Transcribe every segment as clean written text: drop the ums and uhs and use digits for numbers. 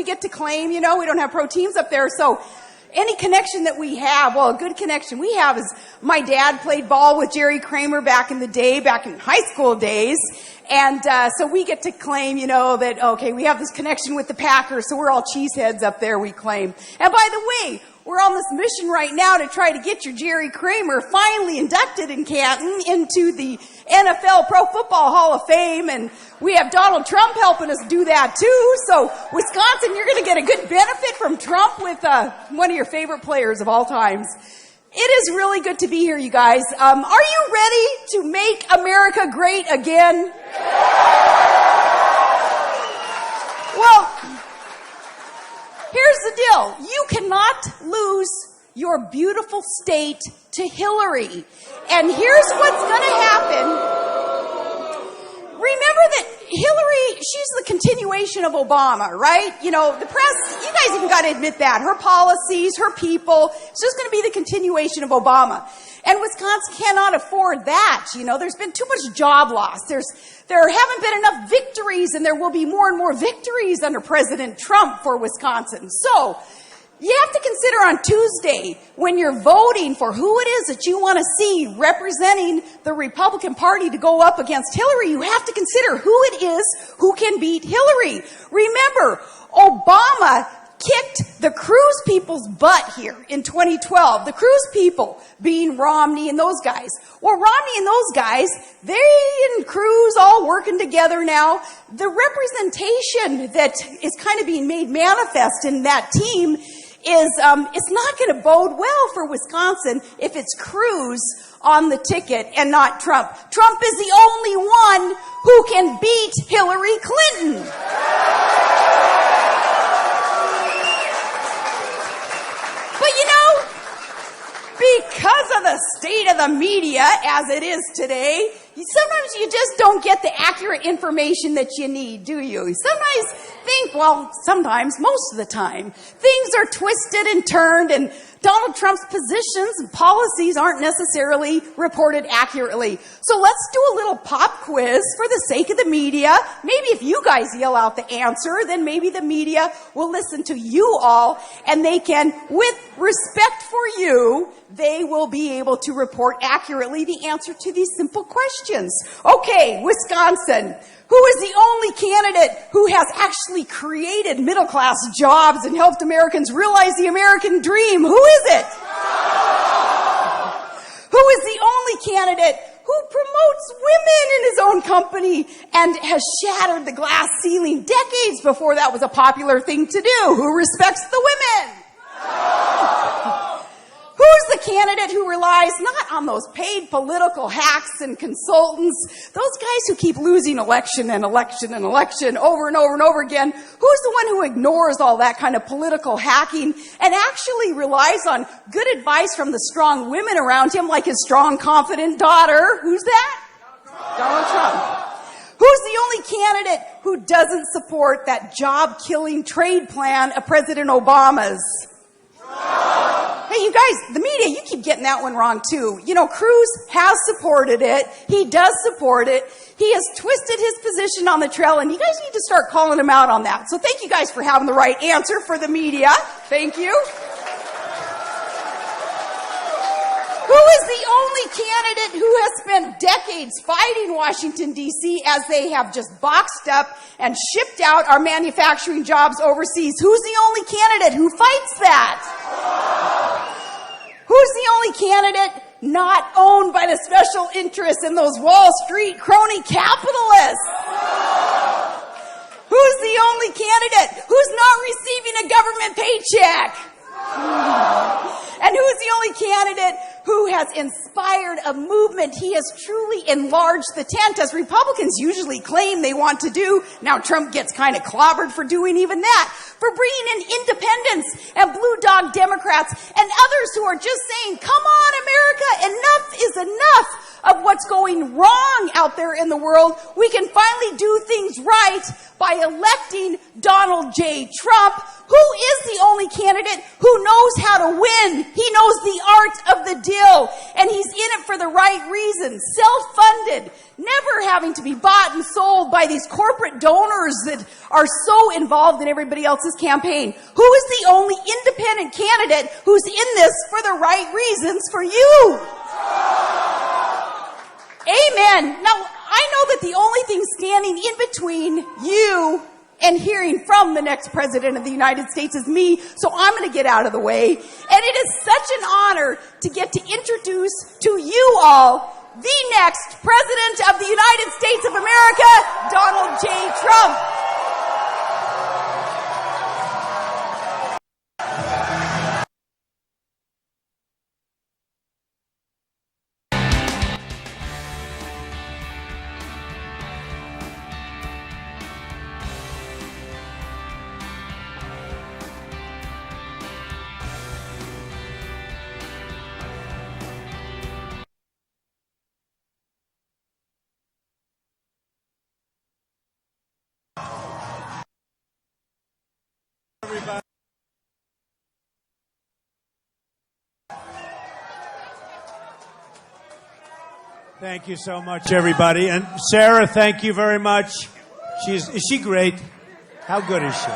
get to claim, we don't have pro teams up there, so any connection that we have, well, a good connection we have is my dad played ball with Jerry Kramer back in the day, back in high school days. And so we get to claim, that, okay, we have this connection with the Packers, so we're all cheeseheads up there, we claim. And by the way, we're on this mission right now to try to get your Jerry Kramer finally inducted in Canton into the NFL Pro Football Hall of Fame, and we have Donald Trump helping us do that too. So Wisconsin, you're going to get a good benefit from Trump with one of your favorite players of all times. It is really good to be here, you guys. Are you ready to make America great again? Well, here's the deal. You cannot lose your beautiful state to Hillary. And here's what's going to happen. Remember that Hillary, she's the continuation of Obama, right? The press, you guys even got to admit that. Her policies, her people, it's just going to be the continuation of Obama. And Wisconsin cannot afford that. There's been too much job loss. There haven't been enough victories, and there will be more and more victories under President Trump for Wisconsin. So, you have to consider on Tuesday, when you're voting for who it is that you want to see representing the Republican Party to go up against Hillary, you have to consider who it is who can beat Hillary. Remember, Obama kicked the Cruz people's butt here in 2012. The Cruz people being Romney and those guys. Well, Romney and those guys, they and Cruz all working together now. The representation that is kind of being made manifest in that team is it's not going to bode well for Wisconsin if it's Cruz on the ticket and not Trump. Trump is the only one who can beat Hillary Clinton. But because of the state of the media as it is today, sometimes you just don't get the accurate information that you need, do you? Sometimes, most of the time, things are twisted and turned, and Donald Trump's positions and policies aren't necessarily reported accurately. So let's do a little pop quiz for the sake of the media. Maybe if you guys yell out the answer, then maybe the media will listen to you all, and they can, with respect for you, they will be able to report accurately the answer to these simple questions. Okay, Wisconsin. Who is the only candidate who has actually created middle-class jobs and helped Americans realize the American dream? Who is it? Who is the only candidate who promotes women in his own company and has shattered the glass ceiling decades before that was a popular thing to do? Who respects the women? Who's the candidate who relies not on those paid political hacks and consultants, those guys who keep losing election and election and election over and over and over again? Who's the one who ignores all that kind of political hacking and actually relies on good advice from the strong women around him, like his strong, confident daughter? Who's that? Donald Trump. Who's the only candidate who doesn't support that job-killing trade plan of President Obama's? Hey, you guys, the media, you keep getting that one wrong too. Cruz has supported it. He does support it. He has twisted his position on the trail, and you guys need to start calling him out on that. So thank you guys for having the right answer for the media. Thank you. Who is the only candidate who has spent decades fighting Washington, D.C. as they have just boxed up and shipped out our manufacturing jobs overseas? Who's the only candidate who fights that? Who's the only candidate not owned by the special interests in those Wall Street crony capitalists? Who's the only candidate who's not receiving a government paycheck? And who's the only candidate who has inspired a movement? He has truly enlarged the tent, as Republicans usually claim they want to do. Now Trump gets kind of clobbered for doing even that, for bringing in independents and blue dog Democrats and others who are just saying, come on, America, enough is enough of what's going wrong out there in the world, we can finally do things right by electing Donald J. Trump, who is the only candidate who knows how to win. He knows the art of the deal, and he's in it for the right reasons. Self-funded, never having to be bought and sold by these corporate donors that are so involved in everybody else's campaign. Who is the only independent candidate who's in this for the right reasons for you? Amen. Now, I know that the only thing standing in between you and hearing from the next president of the United States is me, so I'm going to get out of the way. And it is such an honor to get to introduce to you all the next president of the United States of America, Donald J. Trump. Everybody. Thank you so much, everybody. And Sarah, thank you very much. Is she great? How good is she?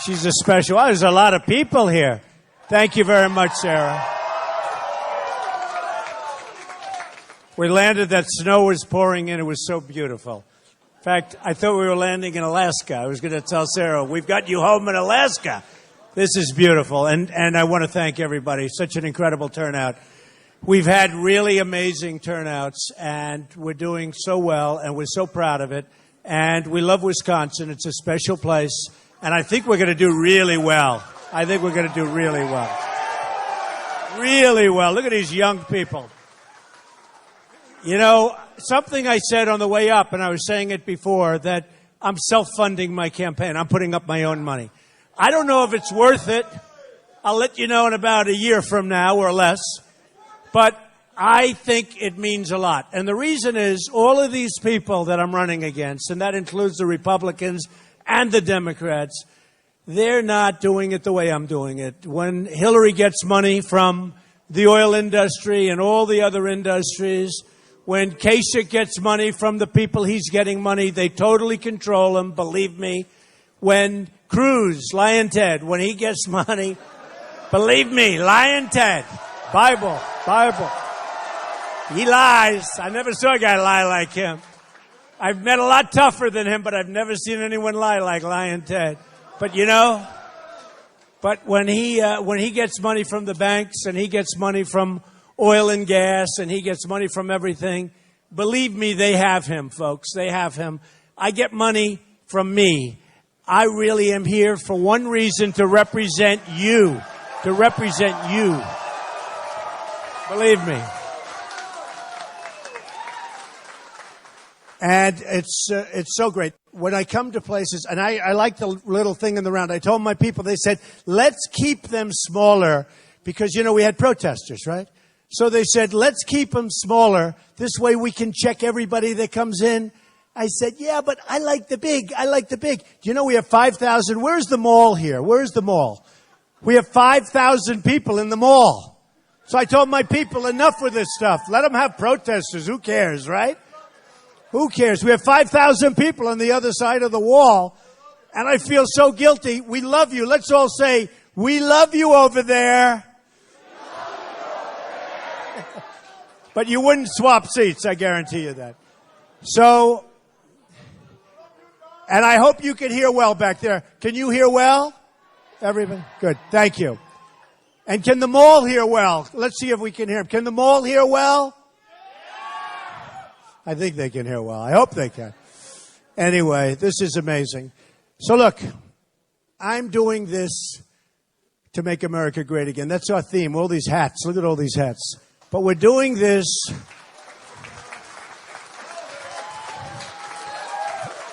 She's a special. Oh, there's a lot of people here. Thank you very much, Sarah. We landed, that snow was pouring in. It was so beautiful. In fact, I thought we were landing in Alaska. I was going to tell Sarah, we've got you home in Alaska. This is beautiful. And I want to thank everybody. Such an incredible turnout. We've had really amazing turnouts, and we're doing so well, and we're so proud of it. And we love Wisconsin. It's a special place. And I think we're going to do really well. I think we're going to do really well. Really well. Look at these young people. You know, something I said on the way up, and I was saying it before, that I'm self-funding my campaign. I'm putting up my own money. I don't know if it's worth it. I'll let you know in about a year from now or less. But I think it means a lot. And the reason is all of these people that I'm running against, and that includes the Republicans and the Democrats, they're not doing it the way I'm doing it. When Hillary gets money from the oil industry and all the other industries, when Kasich gets money from the people he's getting money, they totally control him, believe me. When Cruz, Lion Ted, when he gets money, believe me, Lion Ted, Bible. He lies. I never saw a guy lie like him. I've met a lot tougher than him, but I've never seen anyone lie like Lion Ted. But you know, when he gets money from the banks and he gets money from oil and gas and he gets money from everything, believe me, they have him, folks. They have him. I get money from me. I really am here for one reason, to represent you. To represent you. Believe me. And it's so great. When I come to places, and I like the little thing in the round, I told my people, they said, let's keep them smaller, because, you know, we had protesters, right? So they said, let's keep them smaller. This way we can check everybody that comes in. I said, yeah, but I like the big. I like the big. Do you know we have 5,000? Where's the mall here? Where's the mall? We have 5,000 people in the mall. So I told my people, enough with this stuff. Let them have protesters. Who cares, right? Who cares? We have 5,000 people on the other side of the wall, and I feel so guilty. We love you. Let's all say, we love you over there. But you wouldn't swap seats, I guarantee you that. So, and I hope you can hear well back there. Can you hear well? Everybody? Good. Thank you. And can the mall hear well? Let's see if we can hear them. Can the mall hear well? I think they can hear well. I hope they can. Anyway, this is amazing. So look, I'm doing this to make America great again. That's our theme. All these hats. Look at all these hats. But we're doing this.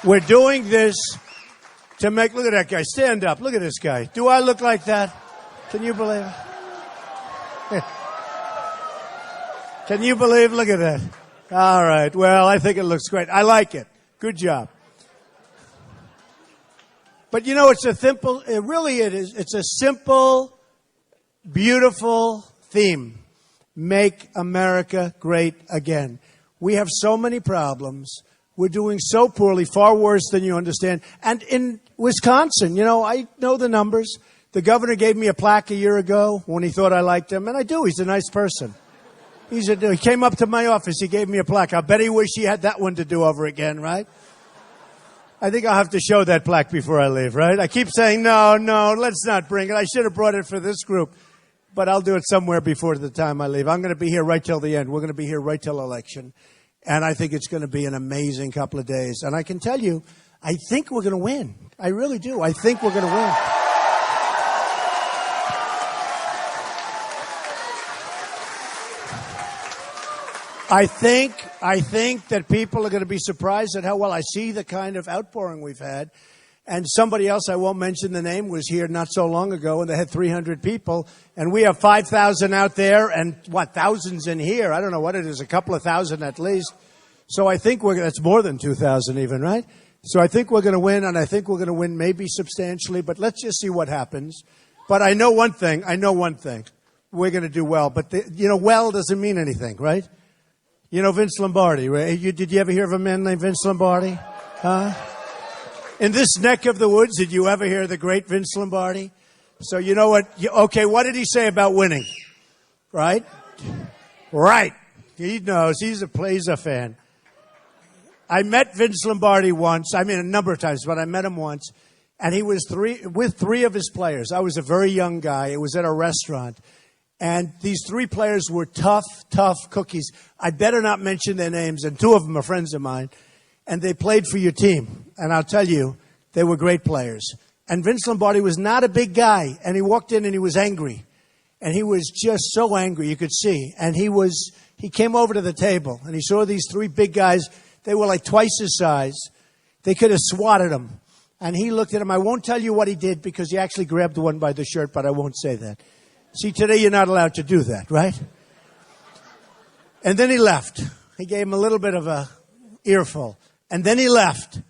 We're doing this to make, look at that guy. Stand up. Look at this guy. Do I look like that? Can you believe it? Can you believe? Look at that. All right. Well, I think it looks great. I like it. Good job. But you know, it's a simple, it is. It's a simple, beautiful theme. Make America great again. We have so many problems. We're doing so poorly, far worse than you understand. And in Wisconsin, you know, I know the numbers. The governor gave me a plaque a year ago when he thought I liked him, and I do. He's a nice person. He came up to my office. He gave me a plaque. I bet he wished he had that one to do over again, right? I think I'll have to show that plaque before I leave, right? I keep saying, no, let's not bring it. I should have brought it for this group. But I'll do it somewhere before the time I leave. I'm going to be here right till the end. We're going to be here right till election. And I think it's going to be an amazing couple of days. And I can tell you, I think we're going to win. I really do. I think we're going to win. I think that people are going to be surprised at how well. I see the kind of outpouring we've had. And somebody else, I won't mention the name, was here not so long ago, and they had 300 people. And we have 5,000 out there and, thousands in here. I don't know what it is, a couple of thousand at least. So I think that's more than 2,000 even, right? So I think we're going to win, and I think we're going to win maybe substantially. But let's just see what happens. But I know one thing. We're going to do well. But, well doesn't mean anything, right? You know Vince Lombardi, right? Did you ever hear of a man named Vince Lombardi? Huh? In this neck of the woods, did you ever hear the great Vince Lombardi? So you know what? Okay, what did he say about winning? Right? Right. He knows. He's a fan. I met Vince Lombardi once. I mean, a number of times, but I met him once. And he was with three of his players. I was a very young guy. It was at a restaurant. And these three players were tough cookies. I better not mention their names, and two of them are friends of mine. And they played for your team. And I'll tell you, they were great players. And Vince Lombardi was not a big guy. And he walked in and he was angry. And he was just so angry, you could see. And he came over to the table and he saw these three big guys. They were like twice his size. They could have swatted him. And he looked at him. I won't tell you what he did because he actually grabbed one by the shirt, but I won't say that. See, today you're not allowed to do that, right? And then he left. He gave him a little bit of a earful. And then he left.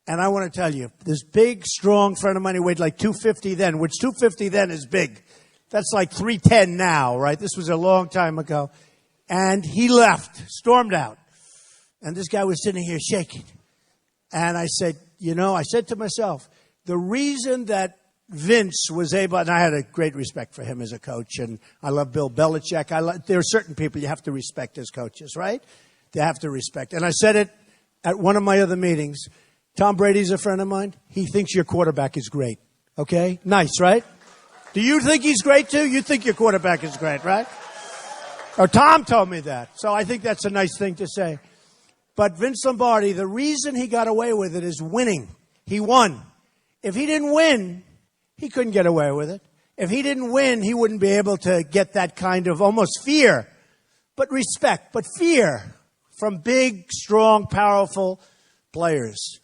And I want to tell you, this big, strong friend of mine, he weighed like 250 then, which 250 then is big. That's like 310 now, right? This was a long time ago. And he left, stormed out. And this guy was sitting here shaking. And I said, I said to myself, the reason that Vince was able, and I had a great respect for him as a coach, and I love Bill Belichick. There are certain people you have to respect as coaches, right? They have to respect. And I said it at one of my other meetings. Tom Brady's a friend of mine. He thinks your quarterback is great. Okay? Nice, right? Do you think he's great too? You think your quarterback is great, right? Or Tom told me that. So I think that's a nice thing to say. But Vince Lombardi, the reason he got away with it is winning. He won. If he didn't win, he couldn't get away with it. If he didn't win, he wouldn't be able to get that kind of almost fear, but respect, but fear from big, strong, powerful players.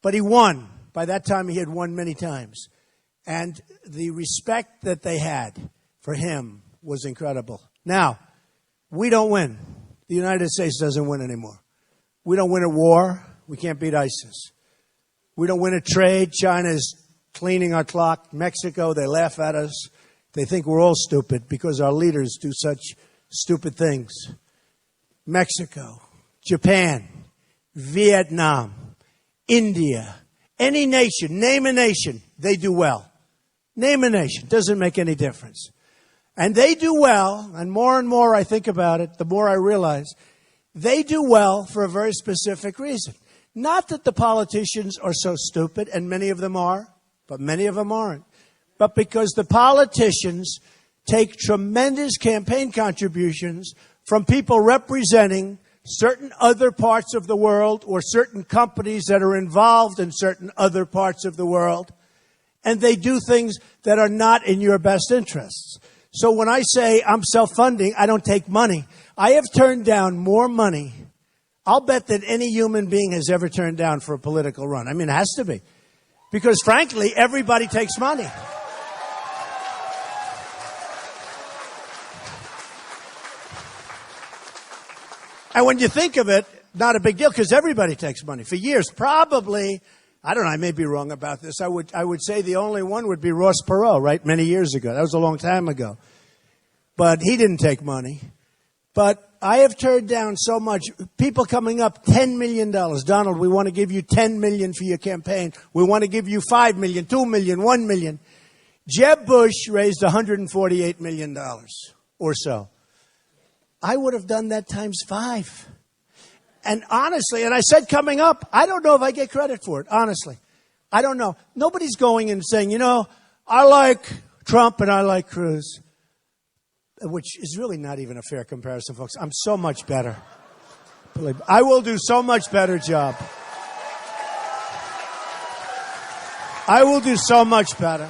But he won. By that time, he had won many times. And the respect that they had for him was incredible. Now, we don't win. The United States doesn't win anymore. We don't win a war. We can't beat ISIS. We don't win a trade. China is cleaning our clock. Mexico, they laugh at us. They think we're all stupid because our leaders do such stupid things. Mexico, Japan, Vietnam, India, any nation, name a nation, they do well. Name a nation, doesn't make any difference. And they do well, and more I think about it, the more I realize, they do well for a very specific reason. Not that the politicians are so stupid, and many of them are, but many of them aren't. But because the politicians take tremendous campaign contributions from people representing certain other parts of the world or certain companies that are involved in certain other parts of the world. And they do things that are not in your best interests. So when I say I'm self-funding, I don't take money. I have turned down more money, I'll bet, that any human being has ever turned down for a political run. I mean, it has to be. Because frankly, everybody takes money. And when you think of it, not a big deal because everybody takes money. For years, probably, I don't know, I may be wrong about this. I would say the only one would be Ross Perot, right? Many years ago. That was a long time ago. But he didn't take money. But I have turned down so much. People coming up, $10 million. Donald, we want to give you $10 million for your campaign. We want to give you $5 million, $2 million, $1 million. Jeb Bush raised $148 million or so. I would have done that times 5. And honestly, and I said coming up, I don't know if I get credit for it, honestly. I don't know. Nobody's going and saying, you know, I like Trump and I like Cruz, which is really not even a fair comparison, folks. I'm so much better. Believe me, I will do so much better job. I will do so much better.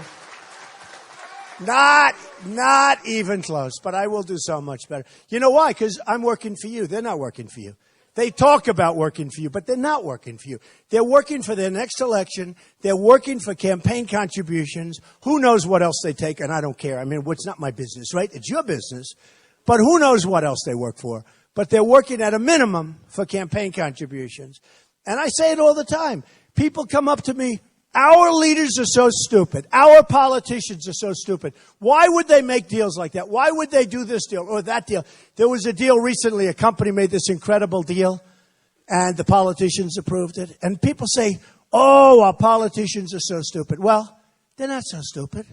Not even close, but I will do so much better. You know why? Because I'm working for you. They're not working for you. They talk about working for you, but they're not working for you. They're working for their next election. They're working for campaign contributions. Who knows what else they take, and I don't care. I mean, it's not my business, right? It's your business. But who knows what else they work for. But they're working at a minimum for campaign contributions. And I say it all the time. People come up to me, our leaders are so stupid. Our politicians are so stupid. Why would they make deals like that? Why would they do this deal or that deal? There was a deal recently. A company made this incredible deal, and the politicians approved it. And people say, oh, our politicians are so stupid. Well, they're not so stupid.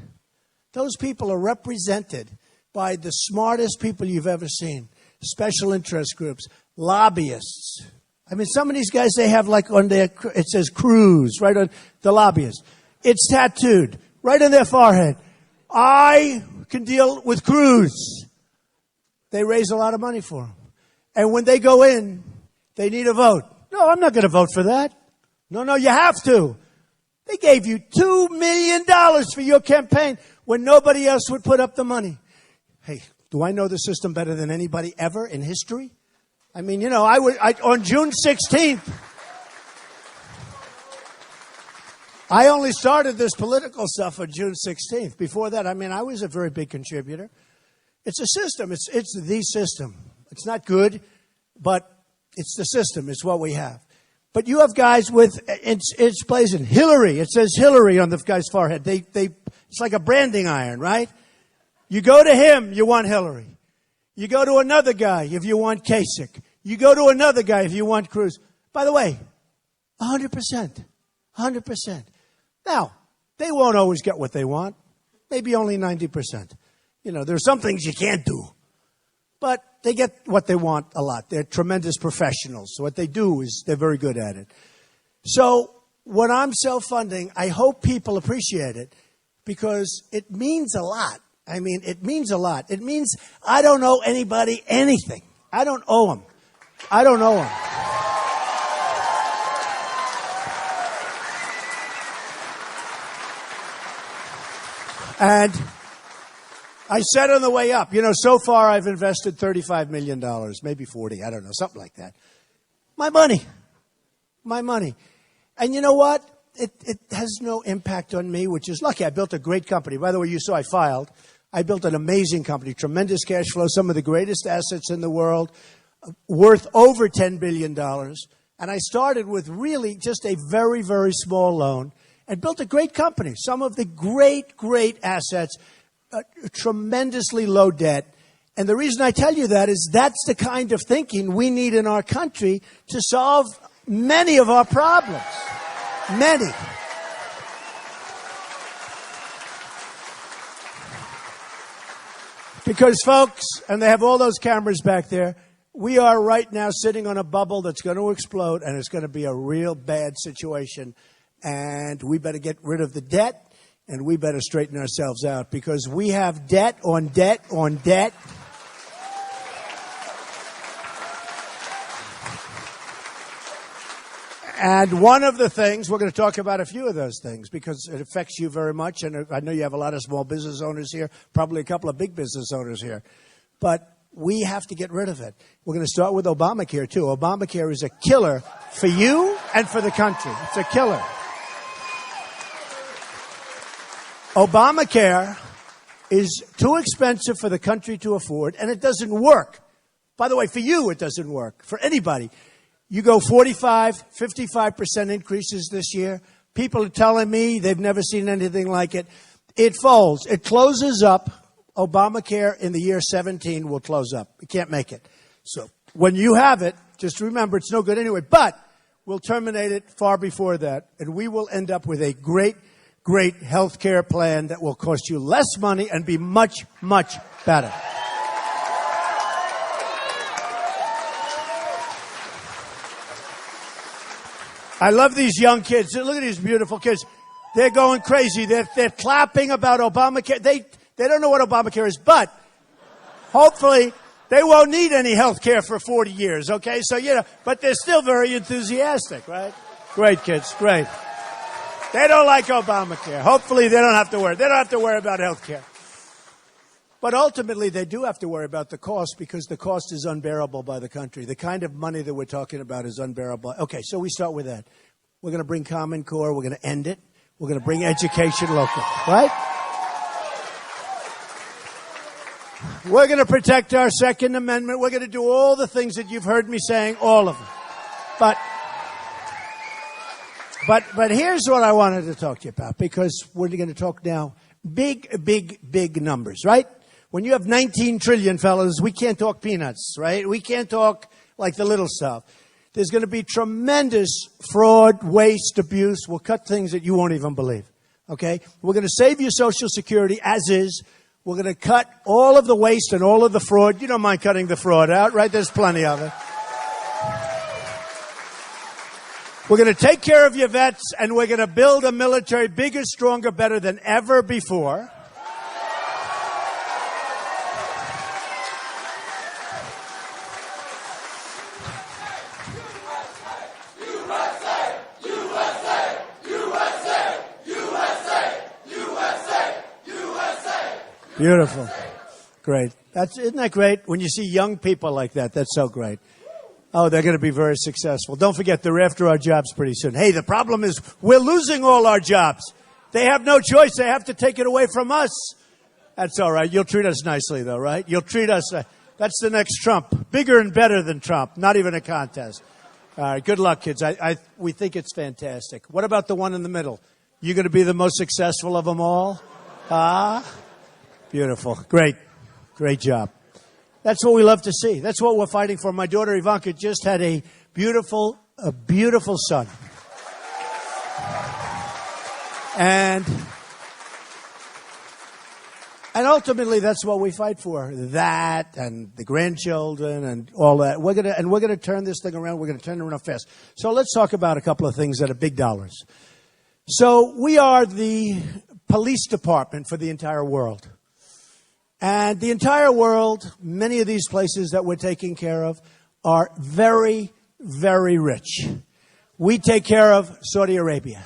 Those people are represented by the smartest people you've ever seen. Special interest groups, lobbyists. I mean, some of these guys, they have like on their, it says Cruz, right on the lobbyists. It's tattooed right on their forehead. I can deal with Cruz. They raise a lot of money for him. And when they go in, they need a vote. No, I'm not going to vote for that. No, you have to. They gave you $2 million for your campaign when nobody else would put up the money. Hey, do I know the system better than anybody ever in history? I mean, you know, on June 16th, I only started this political stuff on June 16th. Before that, I mean, I was a very big contributor. It's a system. It's the system. It's not good, but it's the system. It's what we have. But you have guys with, it's blazing. Hillary. It says Hillary on the guy's forehead. It's like a branding iron, right? You go to him, you want Hillary. You go to another guy if you want Kasich. You go to another guy if you want Cruz. By the way, 100%. 100%. Now, they won't always get what they want. Maybe only 90%. You know, there's some things you can't do. But they get what they want a lot. They're tremendous professionals. So what they do is they're very good at it. So when I'm self-funding, I hope people appreciate it because it means a lot. I mean, it means a lot. It means I don't owe anybody anything. I don't owe them. I don't owe them. And I said on the way up, you know, so far I've invested $35 million, maybe 40, I don't know, something like that. My money. My money. And you know what? It has no impact on me, which is lucky. I built a great company. By the way, you saw I filed. I built an amazing company, tremendous cash flow, some of the greatest assets in the world, worth over $10 billion. And I started with really just a very, very small loan and built a great company, some of the great assets, tremendously low debt. And the reason I tell you that is that's the kind of thinking we need in our country to solve many of our problems. Many. Because, folks, and they have all those cameras back there, we are right now sitting on a bubble that's going to explode, and it's going to be a real bad situation. And we better get rid of the debt, and we better straighten ourselves out, because we have debt on debt on debt. And one of the things, we're going to talk about a few of those things because it affects you very much. And I know you have a lot of small business owners here, probably a couple of big business owners here. But we have to get rid of it. We're going to start with Obamacare, too. Obamacare is a killer for you and for the country. It's a killer. Obamacare is too expensive for the country to afford, and it doesn't work. By the way, for you, it doesn't work. For anybody. You go 45, 55% increases this year. People are telling me they've never seen anything like it. It folds. It closes up. Obamacare in the year 17 will close up. You can't make it. So when you have it, just remember it's no good anyway. But we'll terminate it far before that. And we will end up with a great, great health care plan that will cost you less money and be much, much better. I love these young kids. Look at these beautiful kids. They're going crazy. They're clapping about Obamacare. They don't know what Obamacare is, but hopefully they won't need any health care for 40 years, okay? So, but they're still very enthusiastic, right? Great kids, great. They don't like Obamacare. Hopefully they don't have to worry. They don't have to worry about health care. But ultimately, they do have to worry about the cost because the cost is unbearable by the country. The kind of money that we're talking about is unbearable. Okay, so we start with that. We're going to bring Common Core. We're going to end it. We're going to bring education local, right? We're going to protect our Second Amendment. We're going to do all the things that you've heard me saying, all of them. But here's what I wanted to talk to you about, because we're going to talk now big numbers, right? When you have 19 trillion, fellas, we can't talk peanuts, right? We can't talk like the little stuff. There's going to be tremendous fraud, waste, abuse. We'll cut things that you won't even believe, okay? We're going to save your Social Security as is. We're going to cut all of the waste and all of the fraud. You don't mind cutting the fraud out, right? There's plenty of it. We're going to take care of your vets, and we're going to build a military bigger, stronger, better than ever before. Beautiful. Great. Isn't that great? When you see young people like that, that's so great. Oh, they're going to be very successful. Don't forget, they're after our jobs pretty soon. Hey, the problem is we're losing all our jobs. They have no choice. They have to take it away from us. That's all right. You'll treat us nicely, though, right? You'll treat us. That's the next Trump. Bigger and better than Trump. Not even a contest. All right. Good luck, kids. We think it's fantastic. What about the one in the middle? You going to be the most successful of them all? Beautiful. Great. Great job. That's what we love to see. That's what we're fighting for. My daughter Ivanka just had a beautiful son. And ultimately that's what we fight for. That and the grandchildren and all that. We're going to turn this thing around. We're going to turn it around fast. So let's talk about a couple of things that are big dollars. So we are the police department for the entire world. And the entire world, many of these places that we're taking care of are very, very rich. We take care of Saudi Arabia.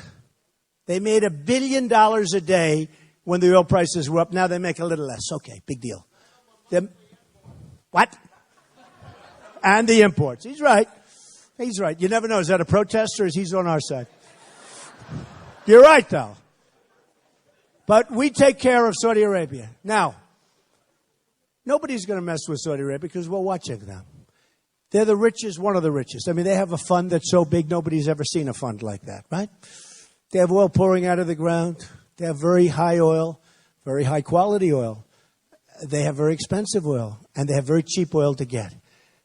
They made $1 billion a day when the oil prices were up. Now they make a little less. Okay, big deal. What? And the imports. He's right. He's right. You never know. Is that a protest or is he on our side? You're right, though. But we take care of Saudi Arabia. Now, nobody's going to mess with Saudi Arabia because we're watching them. They're the richest, one of the richest. I mean, they have a fund that's so big, nobody's ever seen a fund like that, right? They have oil pouring out of the ground. They have very high oil, very high quality oil. They have very expensive oil, and they have very cheap oil to get.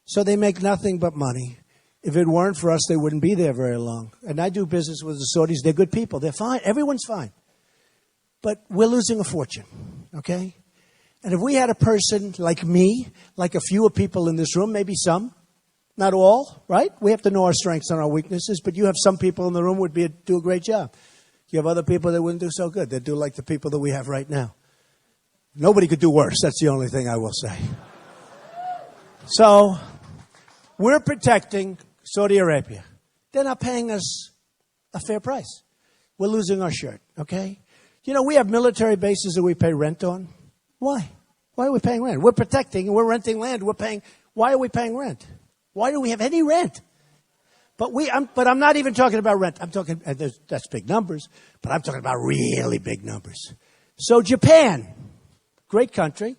So they make nothing but money. If it weren't for us, they wouldn't be there very long. And I do business with the Saudis. They're good people. They're fine. Everyone's fine. But we're losing a fortune, okay? And if we had a person like me, like a few people in this room, maybe some, not all, right? We have to know our strengths and our weaknesses, but you have some people in the room who would do a great job. You have other people that wouldn't do so good. They'd do like the people that we have right now. Nobody could do worse. That's the only thing I will say. So we're protecting Saudi Arabia. They're not paying us a fair price. We're losing our shirt, okay? You know, we have military bases that we pay rent on. Why? Why are we paying rent? We're protecting and we're renting land. Why are we paying rent? Why do we have any rent? But I'm not even talking about rent. I'm talking, that's big numbers, but I'm talking about really big numbers. So Japan, great country.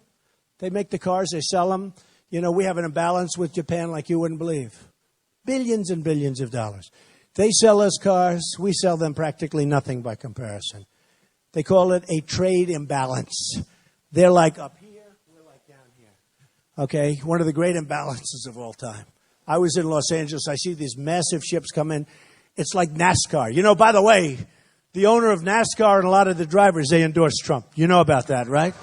They make the cars, they sell them. You know, we have an imbalance with Japan like you wouldn't believe. Billions and billions of dollars. They sell us cars. We sell them practically nothing by comparison. They call it a trade imbalance. They're like up here, we're like down here. Okay? One of the great imbalances of all time. I was in Los Angeles. I see these massive ships come in. It's like NASCAR. You know, by the way, the owner of NASCAR and a lot of the drivers, they endorse Trump. You know about that, right?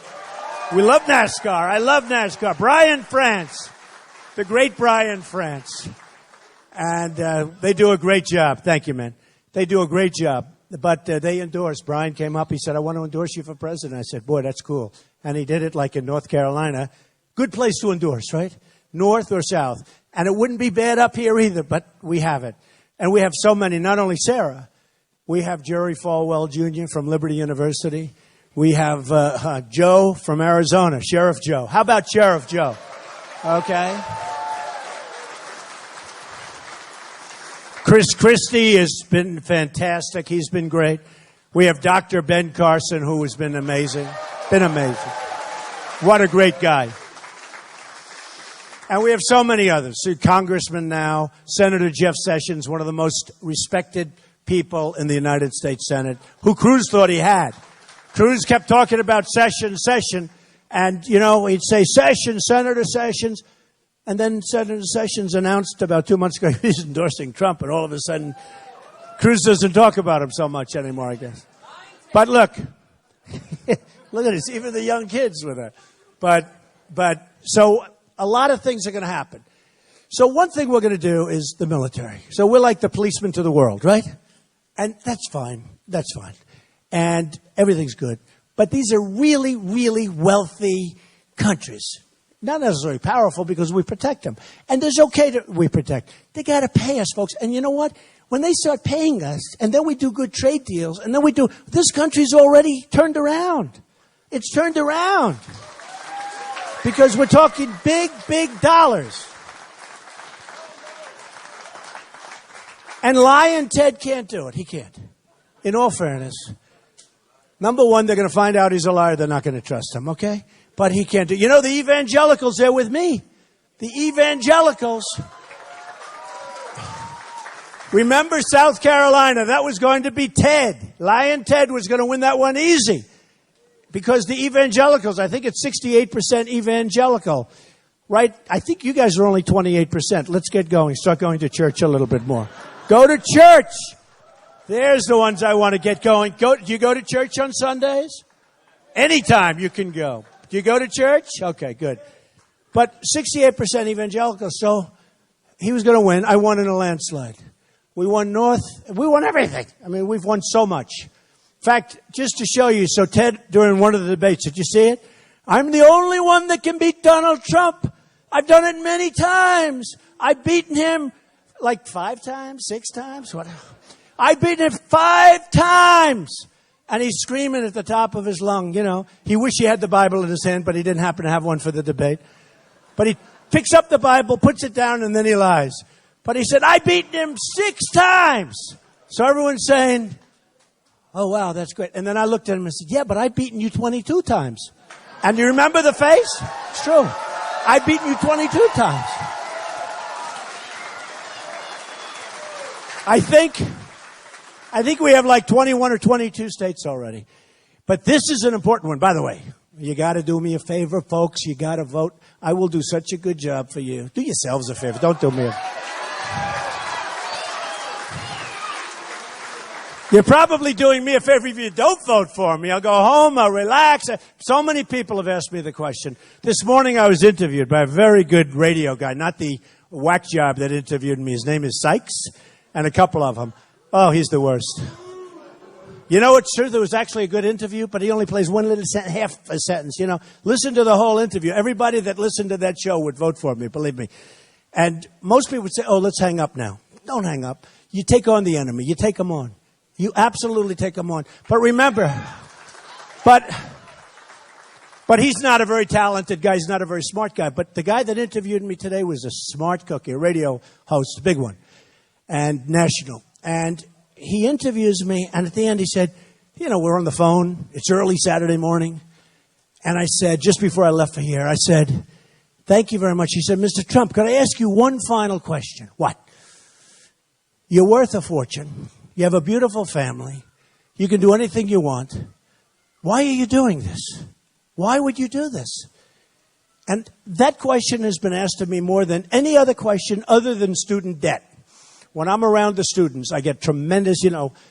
We love NASCAR. I love NASCAR. Brian France. The great Brian France. And they do a great job. Thank you, man. They do a great job. But they endorsed. Brian came up. He said, I want to endorse you for president. I said, boy, that's cool. And he did it like in North Carolina. Good place to endorse, right? North or south. And it wouldn't be bad up here either, but we have it. And we have so many, not only Sarah. We have Jerry Falwell Jr. from Liberty University. We have Joe from Arizona, Sheriff Joe. How about Sheriff Joe? Okay. Chris Christie has been fantastic. He's been great. We have Dr. Ben Carson, who has been amazing. Been amazing. What a great guy. And we have so many others. Congressman now, Senator Jeff Sessions, one of the most respected people in the United States Senate, who Cruz thought he had. Cruz kept talking about Sessions, and, you know, he'd say, Sessions, Senator Sessions. And then Senator Sessions announced about 2 months ago he's endorsing Trump, and all of a sudden, Cruz doesn't talk about him so much anymore, I guess. But look, look at this, even the young kids with her. But so a lot of things are going to happen. So one thing we're going to do is the military. So we're like the policemen to the world, right? And that's fine. That's fine. And everything's good. But these are really, really wealthy countries. Not necessarily powerful because we protect them. And there's we protect. They got to pay us, folks. And you know what? When they start paying us, and then we do good trade deals, and then this country's already turned around. It's turned around. Because we're talking big, big dollars. And Lion Ted can't do it. He can't. In all fairness. Number one, they're going to find out he's a liar. They're not going to trust him, okay? But he can't do it. You know, the evangelicals, they're with me. The evangelicals. Remember South Carolina? That was going to be Ted. Lion Ted was going to win that one easy. Because the evangelicals, I think it's 68% evangelical. Right? I think you guys are only 28%. Let's get going. Start going to church a little bit more. Go to church. There's the ones I want to get going. Do you go to church on Sundays? Anytime you can go. Do you go to church? Okay, good. But 68% evangelical, so he was going to win. I won in a landslide. We won North. We won everything. I mean, we've won so much. In fact, just to show you, so Ted, during one of the debates, did you see it? I'm the only one that can beat Donald Trump. I've done it many times. I've beaten him like 5 times, 6 times, whatever. I've beaten him 5 times. And he's screaming at the top of his lung, you know. He wished he had the Bible in his hand, but he didn't happen to have one for the debate. But he picks up the Bible, puts it down, and then he lies. But he said, I've beaten him 6 times. So everyone's saying, oh, wow, that's great. And then I looked at him and said, yeah, but I've beaten you 22 times. And you remember the face? It's true. I've beaten you 22 times. I think we have like 21 or 22 states already. But this is an important one. By the way, you got to do me a favor, folks. You got to vote. I will do such a good job for you. Do yourselves a favor. Don't do me a favor. You're probably doing me a favor if you don't vote for me. I'll go home, I'll relax. So many people have asked me the question. This morning I was interviewed by a very good radio guy, not the whack job that interviewed me. His name is Sykes, and a couple of them. Oh, he's the worst. You know, it's true, there was actually a good interview, but he only plays one little half a sentence, you know. Listen to the whole interview. Everybody that listened to that show would vote for me, believe me. And most people would say, oh, let's hang up now. Don't hang up. You take on the enemy. You take them on. You absolutely take them on. But remember, but he's not a very talented guy. He's not a very smart guy. But the guy that interviewed me today was a smart cookie, a radio host, a big one, and national. And he interviews me, and at the end he said, you know, we're on the phone. It's early Saturday morning. And I said, just before I left for here, I said, Thank you very much. He said, Mr. Trump, could I ask you one final question? What? You're worth a fortune. You have a beautiful family. You can do anything you want. Why are you doing this? Why would you do this? And that question has been asked of me more than any other question other than student debt. When I'm around the students, I get tremendous,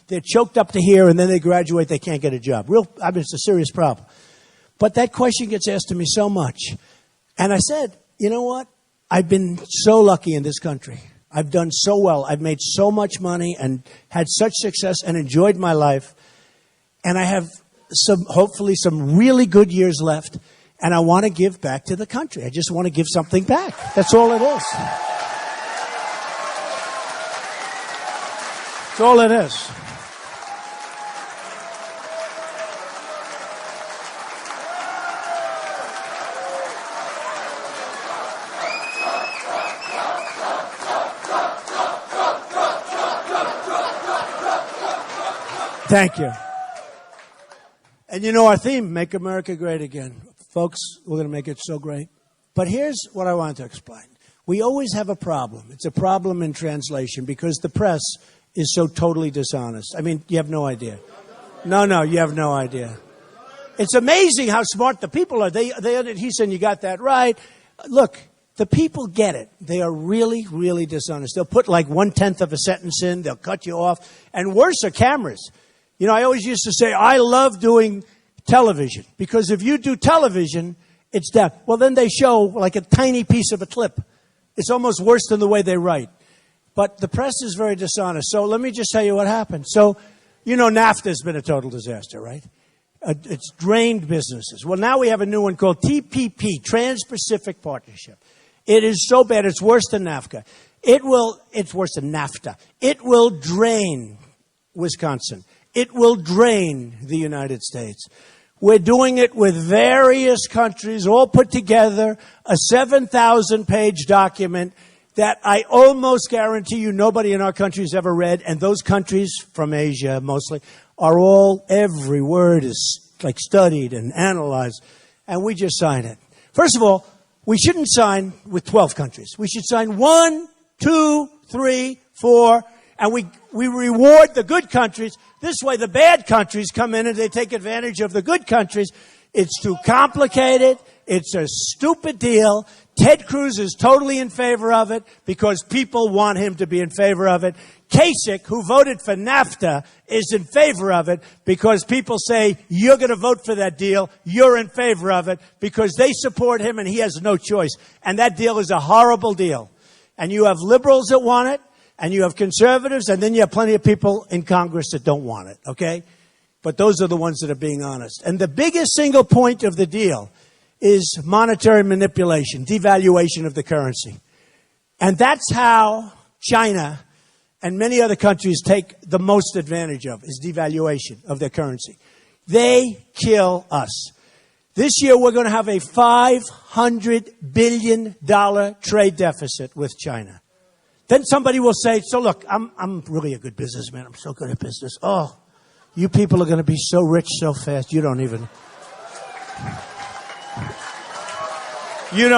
they're choked up to here and then they graduate, they can't get a job. It's a serious problem. But that question gets asked to me so much. And I said, you know what? I've been so lucky in this country. I've done so well. I've made so much money and had such success and enjoyed my life. And I have hopefully some really good years left. And I want to give back to the country. I just want to give something back. That's all it is. That's all it is. Thank you. And our theme, Make America Great Again. Folks, we're going to make it so great. But here's what I wanted to explain. We always have a problem. It's a problem in translation because the press is so totally dishonest. I mean, you have no idea. No, you have no idea. It's amazing how smart the people are. He said, you got that right. Look, the people get it. They are really, really dishonest. They'll put like 1/10 of a sentence in. They'll cut you off. And worse are cameras. I always used to say, I love doing television because if you do television, it's that. Well, then they show like a tiny piece of a clip. It's almost worse than the way they write. But the press is very dishonest. So let me just tell you what happened. So, NAFTA has been a total disaster, right? It's drained businesses. Well, now we have a new one called TPP, Trans-Pacific Partnership. It is so bad. It's worse than NAFTA. It's worse than NAFTA. It will drain Wisconsin. It will drain the United States. We're doing it with various countries all put together, a 7,000-page document that I almost guarantee you nobody in our country has ever read. And those countries from Asia mostly are every word is like studied and analyzed. And we just sign it. First of all, we shouldn't sign with 12 countries. We should sign 1, 2, 3, 4, and we reward the good countries. This way the bad countries come in and they take advantage of the good countries. It's too complicated. It's a stupid deal. Ted Cruz is totally in favor of it because people want him to be in favor of it. Kasich, who voted for NAFTA, is in favor of it because people say, you're going to vote for that deal. You're in favor of it because they support him and he has no choice. And that deal is a horrible deal. And you have liberals that want it, and you have conservatives, and then you have plenty of people in Congress that don't want it, okay? But those are the ones that are being honest. And the biggest single point of the deal is monetary manipulation, devaluation of the currency. And that's how China and many other countries take the most advantage of, is devaluation of their currency. They kill us. This year we're going to have a $500 billion trade deficit with China. Then somebody will say, so look, I'm really a good businessman. I'm so good at business. Oh, you people are going to be so rich so fast. You don't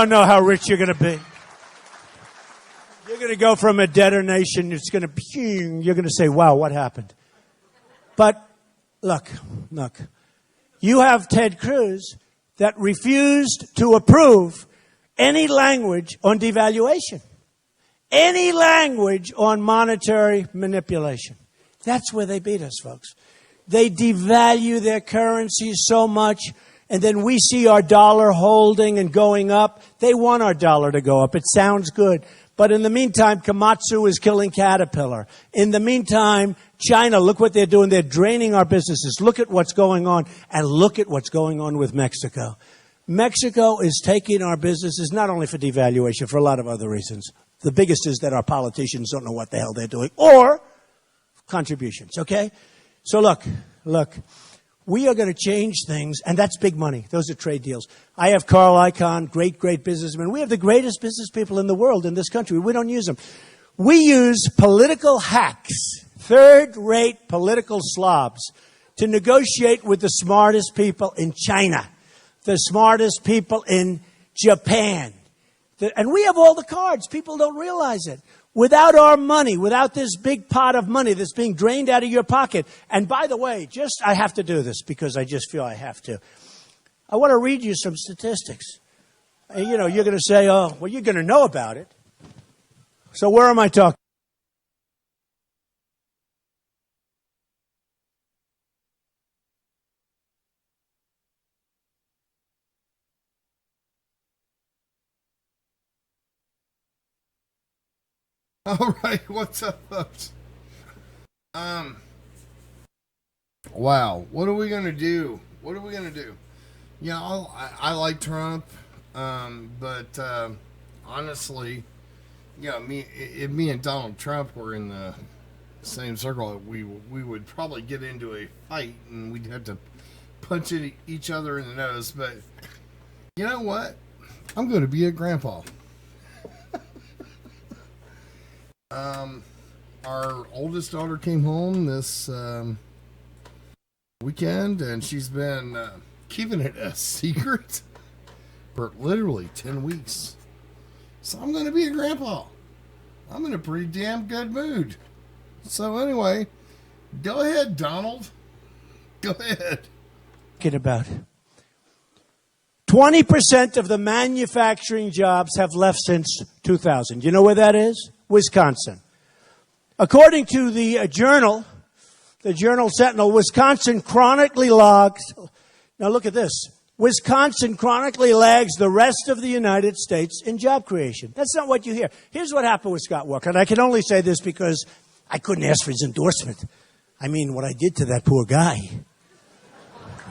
know how rich you're going to be. You're going to go from a debtor nation. You're going to say, wow, what happened? But look, you have Ted Cruz that refused to approve any language on devaluation. Any language on monetary manipulation. That's where they beat us, folks. They devalue their currency so much, and then we see our dollar holding and going up. They want our dollar to go up. It sounds good. But in the meantime, Komatsu is killing Caterpillar. In the meantime, China, look what they're doing. They're draining our businesses. Look at what's going on, and look at what's going on with Mexico. Mexico is taking our businesses not only for devaluation, for a lot of other reasons. The biggest is that our politicians don't know what the hell they're doing, or contributions, okay? So look, we are going to change things, and that's big money. Those are trade deals. I have Carl Icahn, great businessman. We have the greatest business people in the world in this country. We don't use them. We use political hacks, third-rate political slobs, to negotiate with the smartest people in China, the smartest people in Japan, And we have all the cards. People don't realize it. Without our money, without this big pot of money that's being drained out of your pocket. And by the way, I have to do this because I just feel I have to. I want to read you some statistics. And, you're going to say, oh, well, you're going to know about it. So where am I talking? All right, what's up, folks? Wow, what are we gonna do? Yeah, I like Trump, but honestly, yeah, if me and Donald Trump were in the same circle, we would probably get into a fight and we'd have to punch each other in the nose. But you know what? I'm going to be a grandpa. Our oldest daughter came home this weekend, and she's been keeping it a secret for literally 10 weeks. So I'm going to be a grandpa. I'm in a pretty damn good mood. So anyway, go ahead, Donald. Go ahead. About 20% of the manufacturing jobs have left since 2000. You know where that is? Wisconsin. According to the Journal Sentinel, Wisconsin chronically lags. Now look at this. Wisconsin chronically lags the rest of the United States in job creation. That's not what you hear. Here's what happened with Scott Walker. And I can only say this because I couldn't ask for his endorsement. I mean, what I did to that poor guy.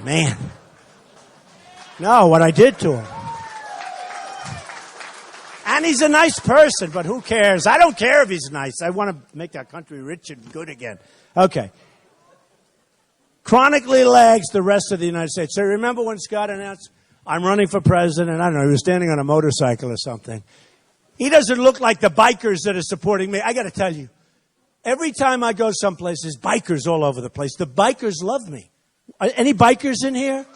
Man. No, what I did to him. And he's a nice person, but who cares? I don't care if he's nice. I want to make our country rich and good again. Okay. Chronically lags the rest of the United States. So remember when Scott announced, I'm running for president? I don't know, he was standing on a motorcycle or something. He doesn't look like the bikers that are supporting me. I got to tell you, every time I go someplace, there's bikers all over the place. The bikers love me. Any bikers in here?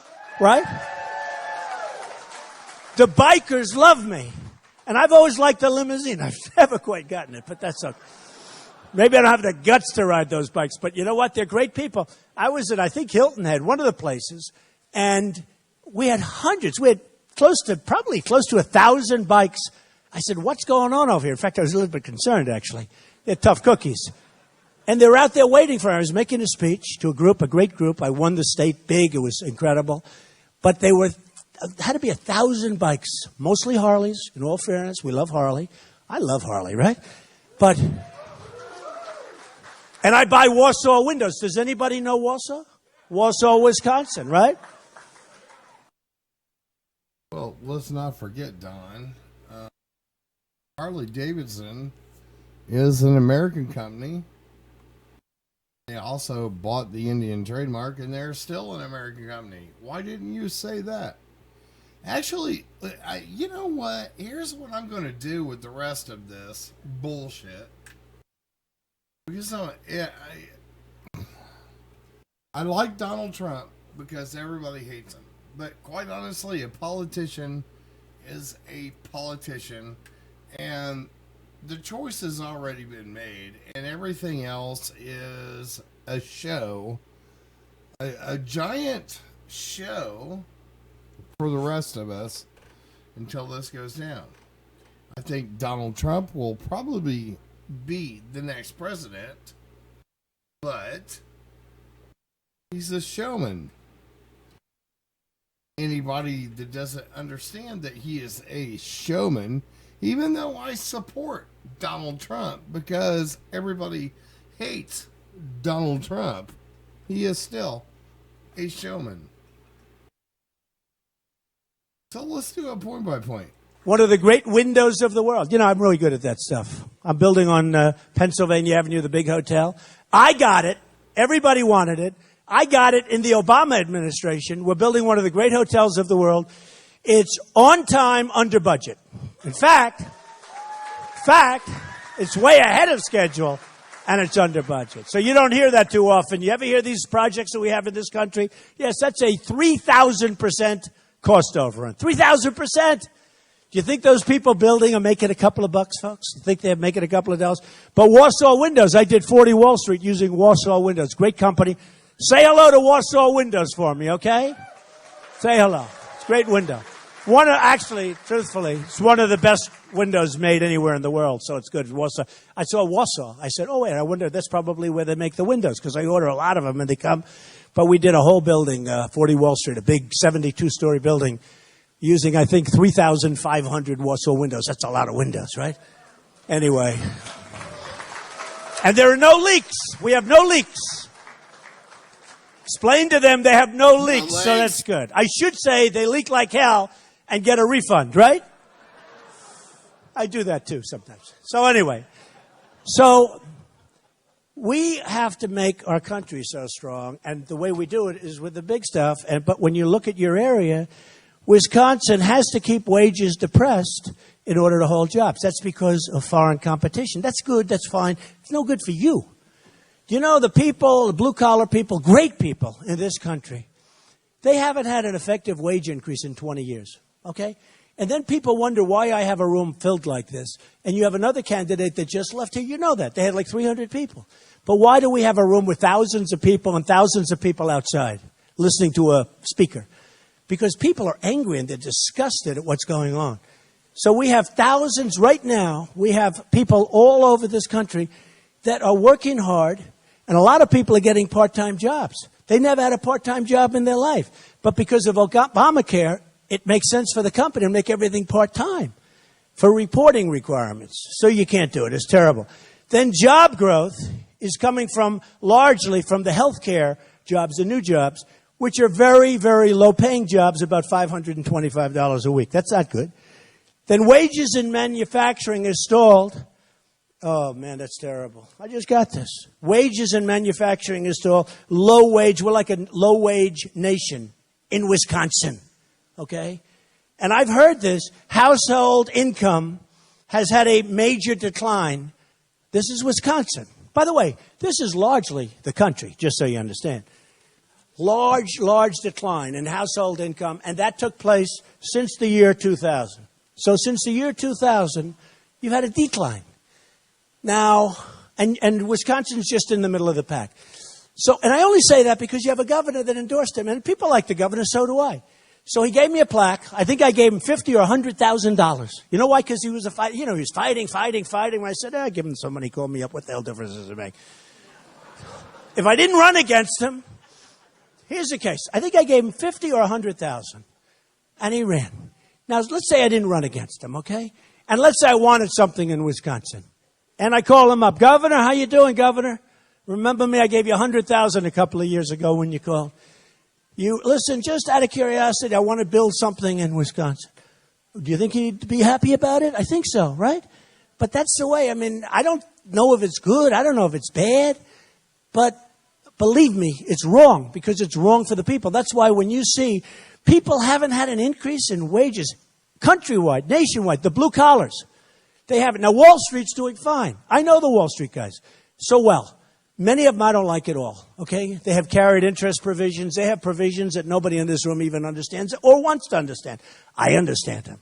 Right? The bikers love me. And I've always liked the limousine. I've never quite gotten it, but that's okay. Maybe I don't have the guts to ride those bikes, but you know what? They're great people. I was at, I think, Hilton Head, one of the places, and we had hundreds. We had probably close to 1,000 bikes. I said, what's going on over here? In fact, I was a little bit concerned, actually. They're tough cookies. And they were out there waiting for me. I was making a speech to a great group. I won the state big. It was incredible. But had to be 1,000 bikes, mostly Harleys, in all fairness. We love Harley. I love Harley, right? And I buy Wausau windows. Does anybody know Wausau? Wausau, Wisconsin, right? Well, let's not forget, Don. Harley Davidson is an American company. They also bought the Indian trademark, and they're still an American company. Why didn't you say that? Actually, you know what? Here's what I'm going to do with the rest of this bullshit. Because I like Donald Trump because everybody hates him. But quite honestly, a politician is a politician, and the choice has already been made, and everything else is a show, a giant show for the rest of us until this goes down. I think Donald Trump will probably be the next president, but he's a showman. Anybody that doesn't understand that he is a showman, even though I support Donald Trump because everybody hates Donald Trump, he is still a showman. So let's do it point by point. One of the great windows of the world. You know, I'm really good at that stuff. I'm building on Pennsylvania Avenue, the big hotel. I got it. Everybody wanted it. I got it in the Obama administration. We're building one of the great hotels of the world. It's on time, under budget. In fact, it's way ahead of schedule, and it's under budget. So you don't hear that too often. You ever hear these projects that we have in this country? Yes, that's a 3,000% cost overrun. 3,000%. Do you think those people building are making a couple of bucks, folks? You think they're making a couple of dollars? But Wausau Windows, I did 40 Wall Street using Wausau Windows. Great company. Say hello to Wausau Windows for me, okay? Say hello. It's a great window. Actually, truthfully, it's one of the best windows made anywhere in the world, so it's good. Wausau. I saw Wausau. I said, oh, wait, I wonder, that's probably where they make the windows, because I order a lot of them and they come. But we did a whole building, 40 Wall Street, a big 72-story building, using, I think, 3,500 Wausau windows. That's a lot of windows, right? Anyway. And there are no leaks. We have no leaks. Explain to them they have no leaks, so that's good. I should say they leak like hell and get a refund, right? I do that too sometimes. So anyway, we have to make our country so strong, and the way we do it is with the big stuff. But when you look at your area, Wisconsin has to keep wages depressed in order to hold jobs. That's because of foreign competition. That's good, that's fine. It's no good for you. Do you know the people, the blue-collar people, great people in this country, they haven't had an effective wage increase in 20 years, okay? And then people wonder why I have a room filled like this. And you have another candidate that just left here. You know that. They had like 300 people. But why do we have a room with thousands of people and thousands of people outside listening to a speaker? Because people are angry and they're disgusted at what's going on. So we have thousands right now. We have people all over this country that are working hard. And a lot of people are getting part-time jobs. They never had a part-time job in their life. But because of Obamacare, it makes sense for the company to make everything part-time for reporting requirements. So you can't do it. It's terrible. Then job growth is coming largely from the healthcare jobs, the new jobs, which are very, very low-paying jobs, about $525 a week. That's not good. Then wages in manufacturing is stalled. Oh, man, that's terrible. I just got this. Wages in manufacturing is still low wage. We're like a low-wage nation in Wisconsin, okay? And I've heard this. Household income has had a major decline. This is Wisconsin. By the way, this is largely the country, just so you understand. Large decline in household income, and that took place since the year 2000. So since the year 2000, you've had a decline. Now, and Wisconsin's just in the middle of the pack. So, and I only say that because you have a governor that endorsed him, and people like the governor, so do I. So he gave me a plaque. I think I gave him $50,000 or $100,000. You know why? Because he was he was fighting. When I said, give him some money, call me up. What the hell difference does it make? If I didn't run against him, here's the case. I think I gave him $50,000 or $100,000, and he ran. Now, let's say I didn't run against him, okay? And let's say I wanted something in Wisconsin. And I call him up. Governor, how you doing, Governor? Remember me? I gave you $100,000 a couple of years ago when you called. Listen, just out of curiosity, I want to build something in Wisconsin. Do you think he'd be happy about it? I think so, right? But that's the way. I mean, I don't know if it's good. I don't know if it's bad. But believe me, it's wrong because it's wrong for the people. That's why when you see people haven't had an increase in wages countrywide, nationwide, the blue collars, they haven't. Now, Wall Street's doing fine. I know the Wall Street guys so well. Many of them I don't like at all, okay? They have carried interest provisions. They have provisions that nobody in this room even understands or wants to understand. I understand them.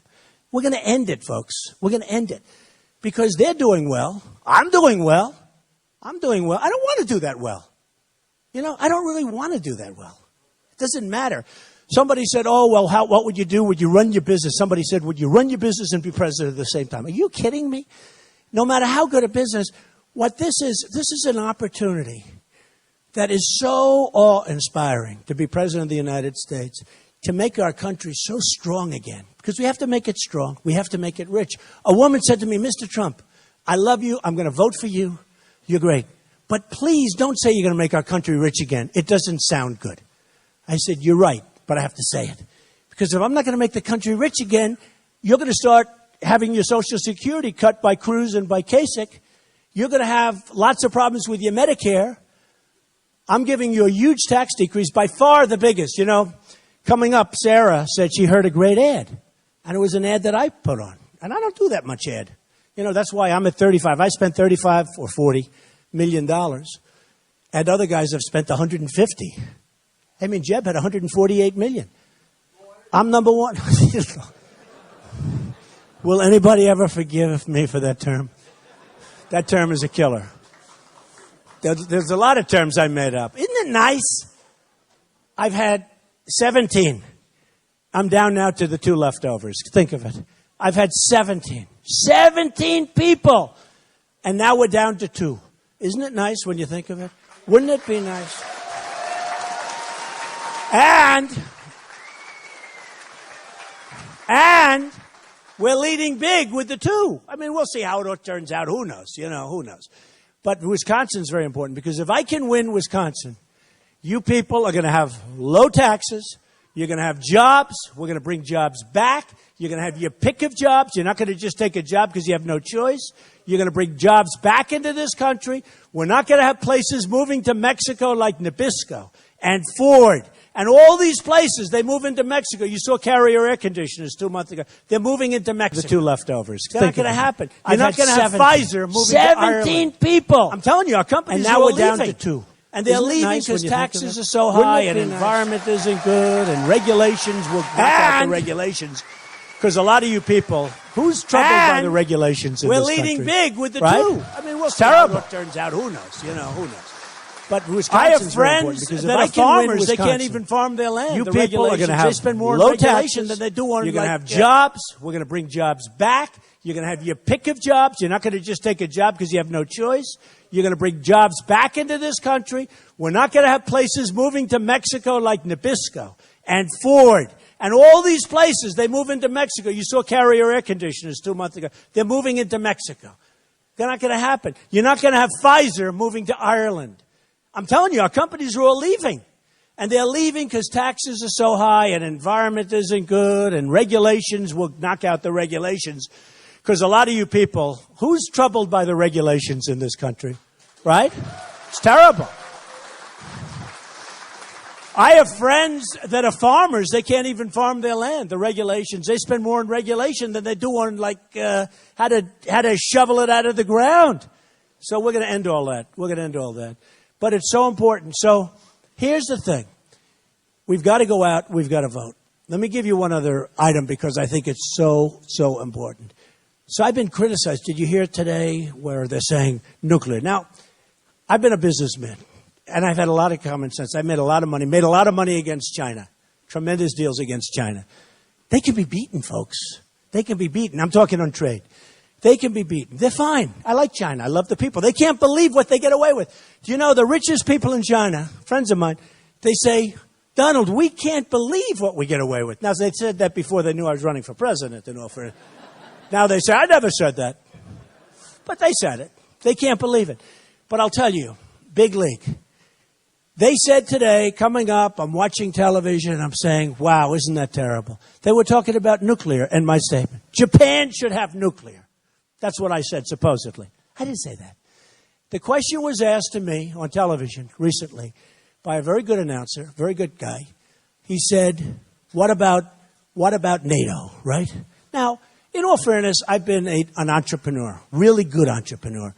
We're going to end it, folks. We're going to end it because they're doing well. I'm doing well. I don't want to do that well. You know, I don't really want to do that well. It doesn't matter. Somebody said, what would you do? Would you run your business? Somebody said, would you run your business and be president at the same time? Are you kidding me? No matter how good a business, what this is an opportunity that is so awe-inspiring to be president of the United States, to make our country so strong again. Because we have to make it strong. We have to make it rich. A woman said to me, Mr. Trump, I love you. I'm going to vote for you. You're great. But please don't say you're going to make our country rich again. It doesn't sound good. I said, you're right. But I have to say it. Because if I'm not going to make the country rich again, you're going to start having your Social Security cut by Cruz and by Kasich. You're going to have lots of problems with your Medicare. I'm giving you a huge tax decrease, by far the biggest. You know, coming up, Sarah said she heard a great ad. And it was an ad that I put on. And I don't do that much ad. You know, that's why I'm at 35. I spent 35 or 40 $1 million. And other guys have spent 150. I mean, Jeb had 148 million. I'm number one. Will anybody ever forgive me for that term? That term is a killer. There's a lot of terms I made up. Isn't it nice? I've had 17. I'm down now to the 2 leftovers. Think of it. I've had 17. 17 people. And now we're down to 2. Isn't it nice when you think of it? Wouldn't it be nice? And we're leading big with the 2. I mean, we'll see how it turns out. Who knows? Who knows? But Wisconsin's very important because if I can win Wisconsin, you people are going to have low taxes. You're going to have jobs. We're going to bring jobs back. You're going to have your pick of jobs. You're not going to just take a job because you have no choice. You're going to bring jobs back into this country. We're not going to have places moving to Mexico like Nabisco and Ford. And all these places, they move into Mexico. You saw Carrier air conditioners 2 months ago. They're moving into Mexico. The 2 leftovers. It's not going to happen. You're not going to have Pfizer moving to Ireland. 17 people. I'm telling you, our companies are leaving. And now we're down to 2. And they're leaving because taxes are so high and environment isn't good and regulations will knock out the regulations. Because a lot of you people, who's troubled by the regulations in this country? We're leading big with the 2. I mean, we'll see how it turns out. Who knows? Who knows? But I have friends that are farmers. They can't even farm their land. You people are going to have spend more low taxes than they do on. You're going to have jobs. We're going to bring jobs back. You're going to have your pick of jobs. You're not going to just take a job because you have no choice. You're going to bring jobs back into this country. We're not going to have places moving to Mexico like Nabisco and Ford. And all these places, they move into Mexico. You saw Carrier air conditioners 2 months ago. They're moving into Mexico. They're not going to happen. You're not going to have Pfizer moving to Ireland. I'm telling you, our companies are all leaving. And they're leaving because taxes are so high and environment isn't good and regulations will knock out the regulations. Because a lot of you people, who's troubled by the regulations in this country? Right? It's terrible. I have friends that are farmers. They can't even farm their land. The regulations, they spend more on regulation than they do on how to shovel it out of the ground. So we're going to end all that. But it's so important. So here's the thing. We've got to go out. We've got to vote. Let me give you one other item because I think it's so important. So I've been criticized. Did you hear today where they're saying nuclear? Now, I've been a businessman, and I've had a lot of common sense. I made a lot of money against China, tremendous deals against China. They can be beaten, folks. They can be beaten. I'm talking on trade. They can be beaten. They're fine. I like China. I love the people. They can't believe what they get away with. Do you know the richest people in China, friends of mine, they say, Donald, we can't believe what we get away with. Now, they said that before they knew I was running for president. Now they say, I never said that. But they said it. They can't believe it. But I'll tell you, big league. They said today, coming up, I'm watching television, and I'm saying, wow, isn't that terrible? They were talking about nuclear in my statement. Japan should have nuclear. That's what I said, supposedly. I didn't say that. The question was asked to me on television recently by a very good announcer, very good guy. He said, what about NATO, right? Now, in all fairness, I've been an entrepreneur, really good entrepreneur,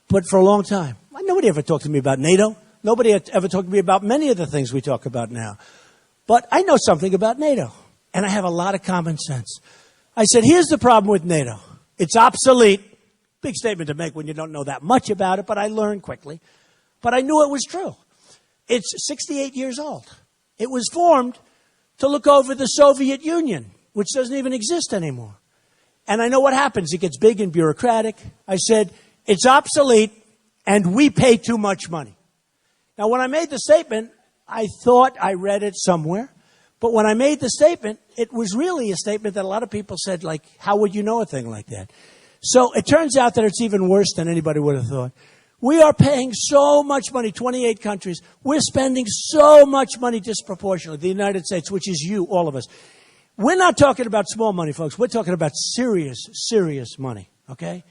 but for a long time. Nobody ever talked to me about NATO. Nobody ever talked to me about many of the things we talk about now. But I know something about NATO, and I have a lot of common sense. I said, here's the problem with NATO. It's obsolete. Big statement to make when you don't know that much about it, but I learned quickly. But I knew it was true. It's 68 years old. It was formed to look over the Soviet Union, which doesn't even exist anymore. And I know what happens. It gets big and bureaucratic. I said, it's obsolete, and we pay too much money. Now, when I made the statement, I thought I read it somewhere. But when I made the statement, it was really a statement that a lot of people said, like, how would you know a thing like that? So it turns out that it's even worse than anybody would have thought. We are paying so much money, 28 countries. We're spending so much money disproportionately. The United States, which is you, all of us. We're not talking about small money, folks. We're talking about serious money, okay?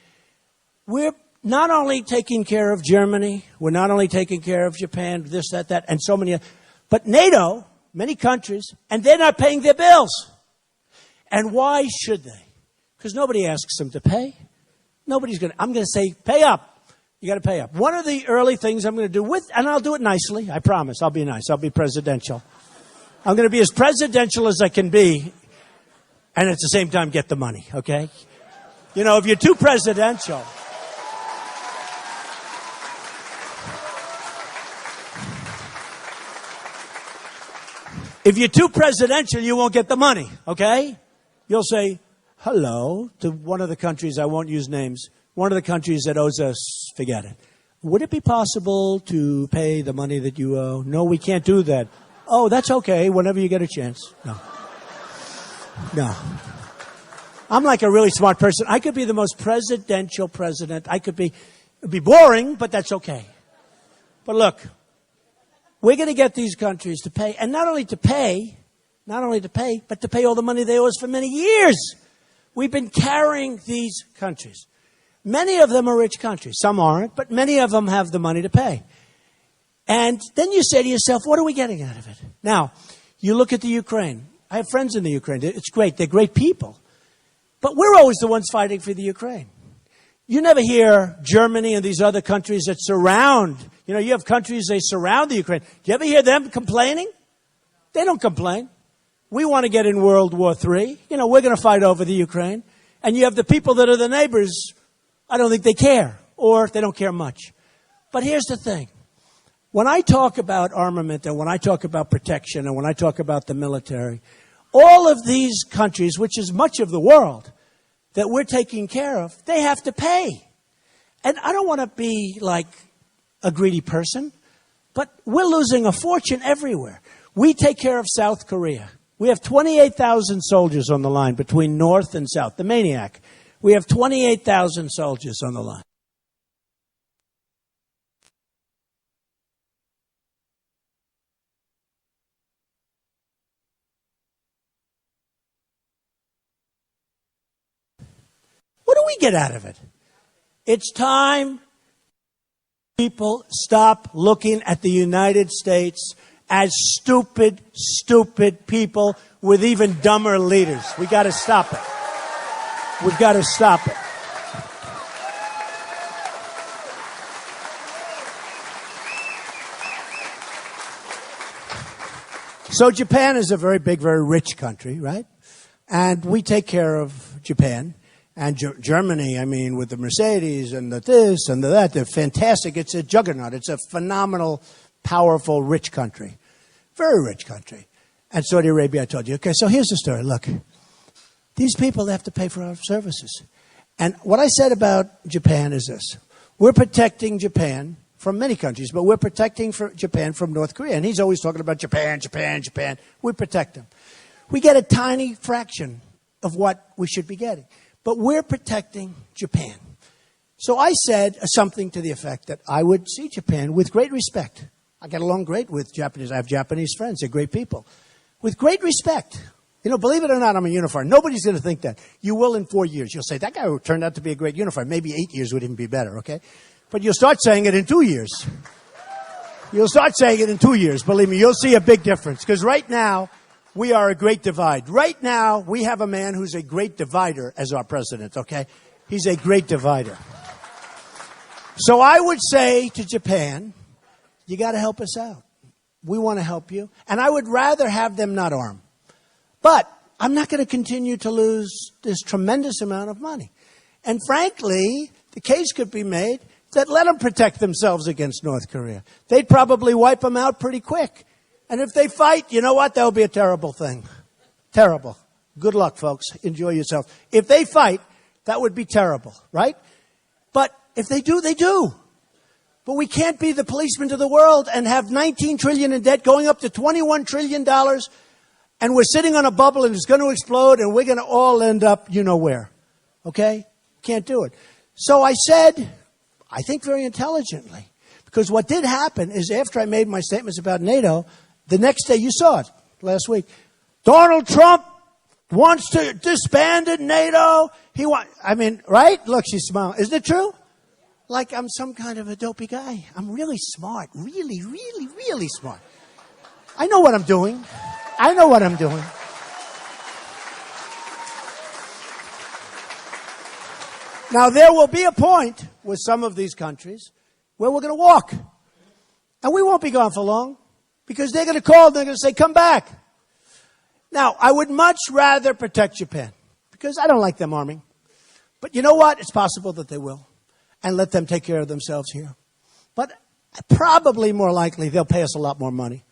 We're not only taking care of Germany, we're not only taking care of Japan, this, that, and so many, but NATO, many countries, and they're not paying their bills. And why should they? Because nobody asks them to pay. I'm going to say, pay up. You got to pay up. One of the early things I'm going to do and I'll do it nicely, I promise, I'll be nice, I'll be presidential. I'm going to be as presidential as I can be, and at the same time get the money, okay? You know, if you're too presidential, you won't get the money, okay? You'll say hello to one of the countries, I won't use names, one of the countries that owes us, forget it. Would it be possible to pay the money that you owe? No, we can't do that. Oh, that's okay, whenever you get a chance. No. I'm like a really smart person. I could be the most presidential president. It'd be boring, but that's okay. But look, we're going to get these countries to pay, and not only to pay, but to pay all the money they owe us for many years. We've been carrying these countries. Many of them are rich countries. Some aren't, but many of them have the money to pay. And then you say to yourself, what are we getting out of it? Now, you look at the Ukraine. I have friends in the Ukraine. It's great. They're great people. But we're always the ones fighting for the Ukraine. You never hear Germany and these other countries that surround. You know, you have countries, they surround the Ukraine. Do you ever hear them complaining? They don't complain. We want to get in World War III. You know, we're going to fight over the Ukraine. And you have the people that are the neighbors. I don't think they care, or they don't care much. But here's the thing. When I talk about armament and when I talk about protection and when I talk about the military, all of these countries, which is much of the world that we're taking care of, they have to pay. And I don't want to be like a greedy person, but we're losing a fortune everywhere. We take care of South Korea. We have 28,000 soldiers on the line between North and South. The maniac. We have 28,000 soldiers on the line. What do we get out of it? It's time people stop looking at the United States as stupid people with even dumber leaders. We got to stop it. We've got to stop it. So Japan is a very big, very rich country, right? And we take care of Japan. And Germany, I mean, with the Mercedes and the this and the that, they're fantastic. It's a juggernaut. It's a phenomenal, powerful, rich country. Very rich country. And Saudi Arabia, I told you. Okay, so here's the story. Look, these people have to pay for our services. And what I said about Japan is this. We're protecting Japan from many countries, but we're protecting Japan from North Korea. And he's always talking about Japan. We protect them. We get a tiny fraction of what we should be getting. But we're protecting Japan. So I said something to the effect that I would see Japan with great respect. I get along great with Japanese. I have Japanese friends. They're great people. With great respect. You know, believe it or not, I'm a unifier. Nobody's going to think that. You will in 4 years. You'll say, that guy turned out to be a great unifier. Maybe 8 years would even be better, okay? But you'll start saying it in 2 years. You'll start saying it in 2 years. Believe me, you'll see a big difference. Because right now, we are a great divide. Right now, we have a man who's a great divider as our president, okay? He's a great divider. So I would say to Japan, you got to help us out. We want to help you. And I would rather have them not arm. But I'm not going to continue to lose this tremendous amount of money. And frankly, the case could be made that let them protect themselves against North Korea. They'd probably wipe them out pretty quick. And if they fight, you know what? That'll be a terrible thing. Terrible. Good luck, folks. Enjoy yourself. If they fight, that would be terrible, right? But if they do, they do. But we can't be the policeman to the world and have $19 trillion in debt going up to $21 trillion. And we're sitting on a bubble and it's going to explode and we're going to all end up you know where. Okay? Can't do it. So I said, I think very intelligently, because what did happen is after I made my statements about NATO, the next day, you saw it last week, Donald Trump wants to disband NATO. Right? Look, she's smiling. Isn't it true? Like I'm some kind of a dopey guy. I'm really smart. Really, really, really smart. I know what I'm doing. Now, there will be a point with some of these countries where we're going to walk. And we won't be gone for long because they're going to call and they're going to say, come back. Now, I would much rather protect Japan because I don't like them arming. But you know what? It's possible that they will. And let them take care of themselves here. But probably more likely they'll pay us a lot more money.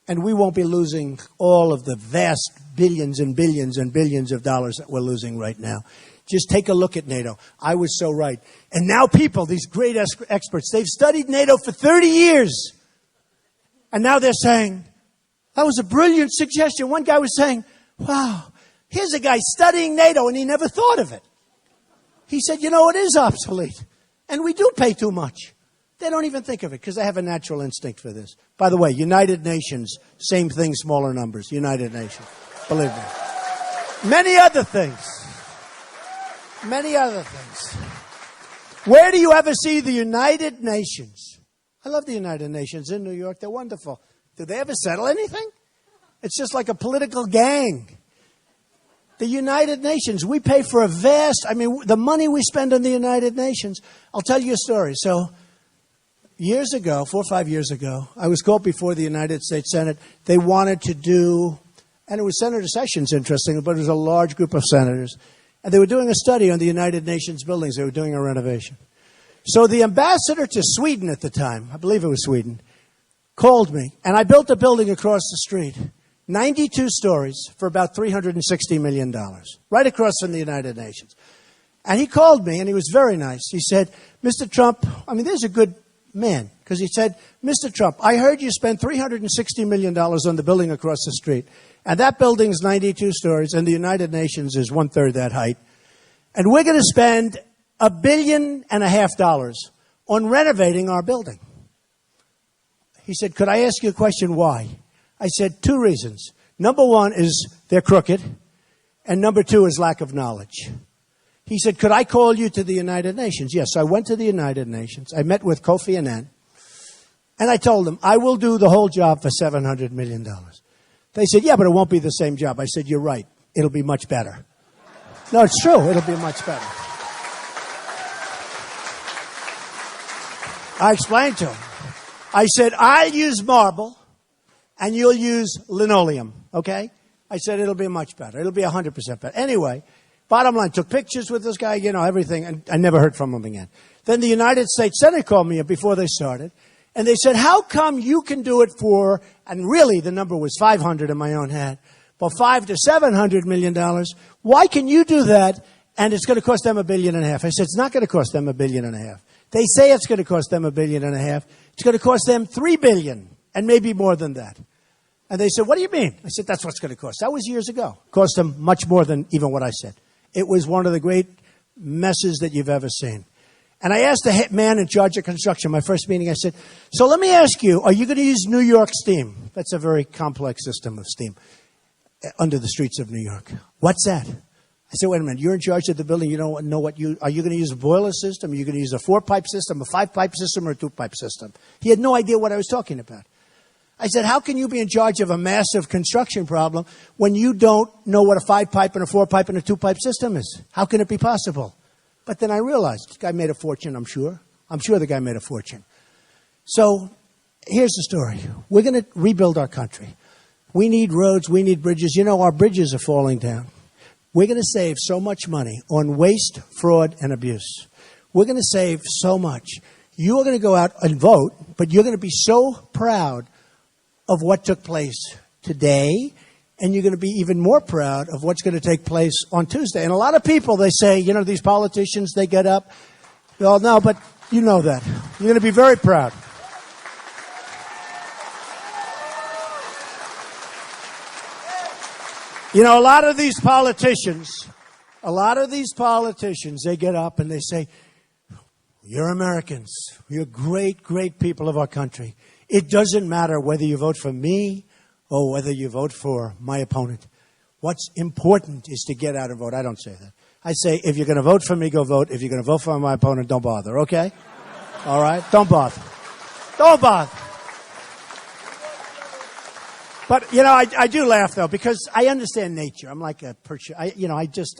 And we won't be losing all of the vast billions and billions and billions of dollars that we're losing right now. Just take a look at NATO. I was so right. And now people, these great experts, they've studied NATO for 30 years. And now they're saying, that was a brilliant suggestion. One guy was saying, wow, here's a guy studying NATO and he never thought of it. He said, you know, it is obsolete. And we do pay too much. They don't even think of it because they have a natural instinct for this. By the way, United Nations, same thing, smaller numbers. United Nations. Believe me. Many other things. Many other things. Where do you ever see the United Nations? I love the United Nations in New York. They're wonderful. Do they ever settle anything? It's just like a political gang. The United Nations, we pay for the money we spend on the United Nations. I'll tell you a story. So, years ago, 4 or 5 years ago, I was called before the United States Senate. They wanted to do, and it was Senator Sessions, interesting, but it was a large group of senators. And they were doing a study on the United Nations buildings. They were doing a renovation. So the ambassador to Sweden at the time, I believe it was Sweden, called me. And I built a building across the street, 92 stories for about $360 million, right across from the United Nations. And he called me, and he was very nice. He said, Mr. Trump, there's a good man, because he said, Mr. Trump, I heard you spent $360 million on the building across the street. And that building is 92 stories, and the United Nations is 1/3 that height. And we're going to spend $1.5 billion on renovating our building. He said, could I ask you a question? Why? I said, 2 reasons. Number 1 is they're crooked, and number 2 is lack of knowledge. He said, could I call you to the United Nations? Yes, I went to the United Nations. I met with Kofi Annan, and I told them, I will do the whole job for $700 million. They said, yeah, but it won't be the same job. I said, you're right. It'll be much better. No, it's true. It'll be much better. I explained to him. I said, I'll use marble, and you'll use linoleum, okay? I said, it'll be much better. It'll be 100% better. Anyway, bottom line, took pictures with this guy, everything, and I never heard from him again. Then the United States Senate called me up before they started, and they said, how come you can do it for, and really the number was 500 in my own head, but $500 to $700 million. Why can you do that, and it's going to cost them $1.5 billion? I said, it's not going to cost them $1.5 billion. They say it's going to cost them $1.5 billion. It's going to cost them $3 billion, and maybe more than that. And they said, what do you mean? I said, that's what's going to cost. That was years ago. It cost them much more than even what I said. It was one of the great messes that you've ever seen. And I asked the man in charge of construction, my first meeting, I said, so let me ask you, are you going to use New York steam? That's a very complex system of steam under the streets of New York. What's that? I said, wait a minute, you're in charge of the building, you don't know are you going to use a boiler system? Are you going to use a 4-pipe system, a 5-pipe system, or a 2-pipe system? He had no idea what I was talking about. I said, how can you be in charge of a massive construction problem when you don't know what a 5-pipe and a 4-pipe and a 2-pipe system is? How can it be possible? But then I realized this guy made a fortune, I'm sure. I'm sure the guy made a fortune. So here's the story. We're going to rebuild our country. We need roads. We need bridges. Our bridges are falling down. We're going to save so much money on waste, fraud, and abuse. We're going to save so much. You're going to go out and vote, but you're going to be so proud of what took place today, and you're going to be even more proud of what's going to take place on Tuesday. And a lot of people, they say, these politicians, they get up. Well, no, but you know that. You're going to be very proud. A lot of these politicians, they get up and they say, you're Americans. You're great, great people of our country. It doesn't matter whether you vote for me or whether you vote for my opponent. What's important is to get out and vote. I don't say that. I say, if you're going to vote for me, go vote. If you're going to vote for my opponent, don't bother, okay? All right? Don't bother. Don't bother. But, you know, I do laugh, though, because I understand nature. I'm like a perch. I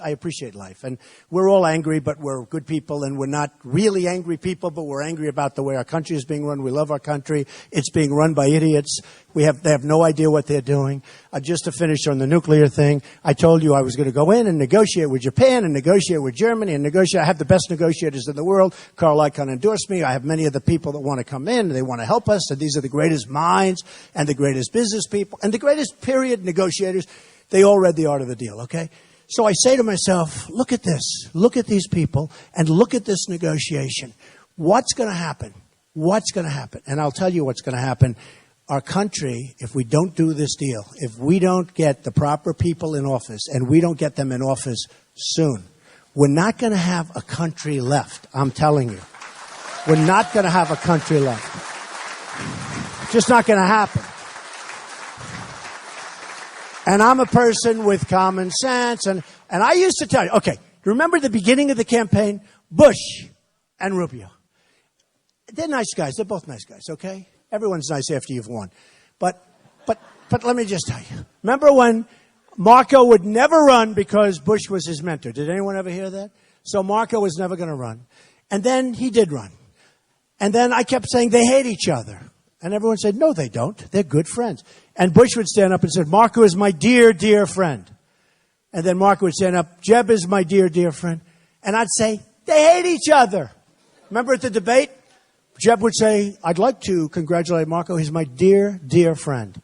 appreciate life. And we're all angry, but we're good people. And we're not really angry people, but we're angry about the way our country is being run. We love our country. It's being run by idiots. They have no idea what they're doing. Just to finish on the nuclear thing, I told you I was going to go in and negotiate with Japan and negotiate with Germany and negotiate. I have the best negotiators in the world. Carl Icahn endorsed me. I have many of the people that want to come in. They want to help us. And these are the greatest minds and the greatest business people and the greatest period negotiators. They all read The Art of the Deal, okay? So I say to myself, look at this. Look at these people and look at this negotiation. What's going to happen? What's going to happen? And I'll tell you what's going to happen. Our country, if we don't do this deal, if we don't get the proper people in office, and we don't get them in office soon, we're not going to have a country left. I'm telling you. We're not going to have a country left. Just not going to happen. And I'm a person with common sense, and I used to tell you, okay, remember the beginning of the campaign? Bush and Rubio. They're nice guys. They're both nice guys, okay? Everyone's nice after you've won. But let me just tell you. Remember when Marco would never run because Bush was his mentor? Did anyone ever hear that? So Marco was never going to run. And then he did run. And then I kept saying they hate each other. And everyone said, no, they don't. They're good friends. And Bush would stand up and say, Marco is my dear, dear friend. And then Marco would stand up, Jeb is my dear, dear friend. And I'd say, they hate each other. Remember at the debate? Jeb would say, I'd like to congratulate Marco. He's my dear, dear friend.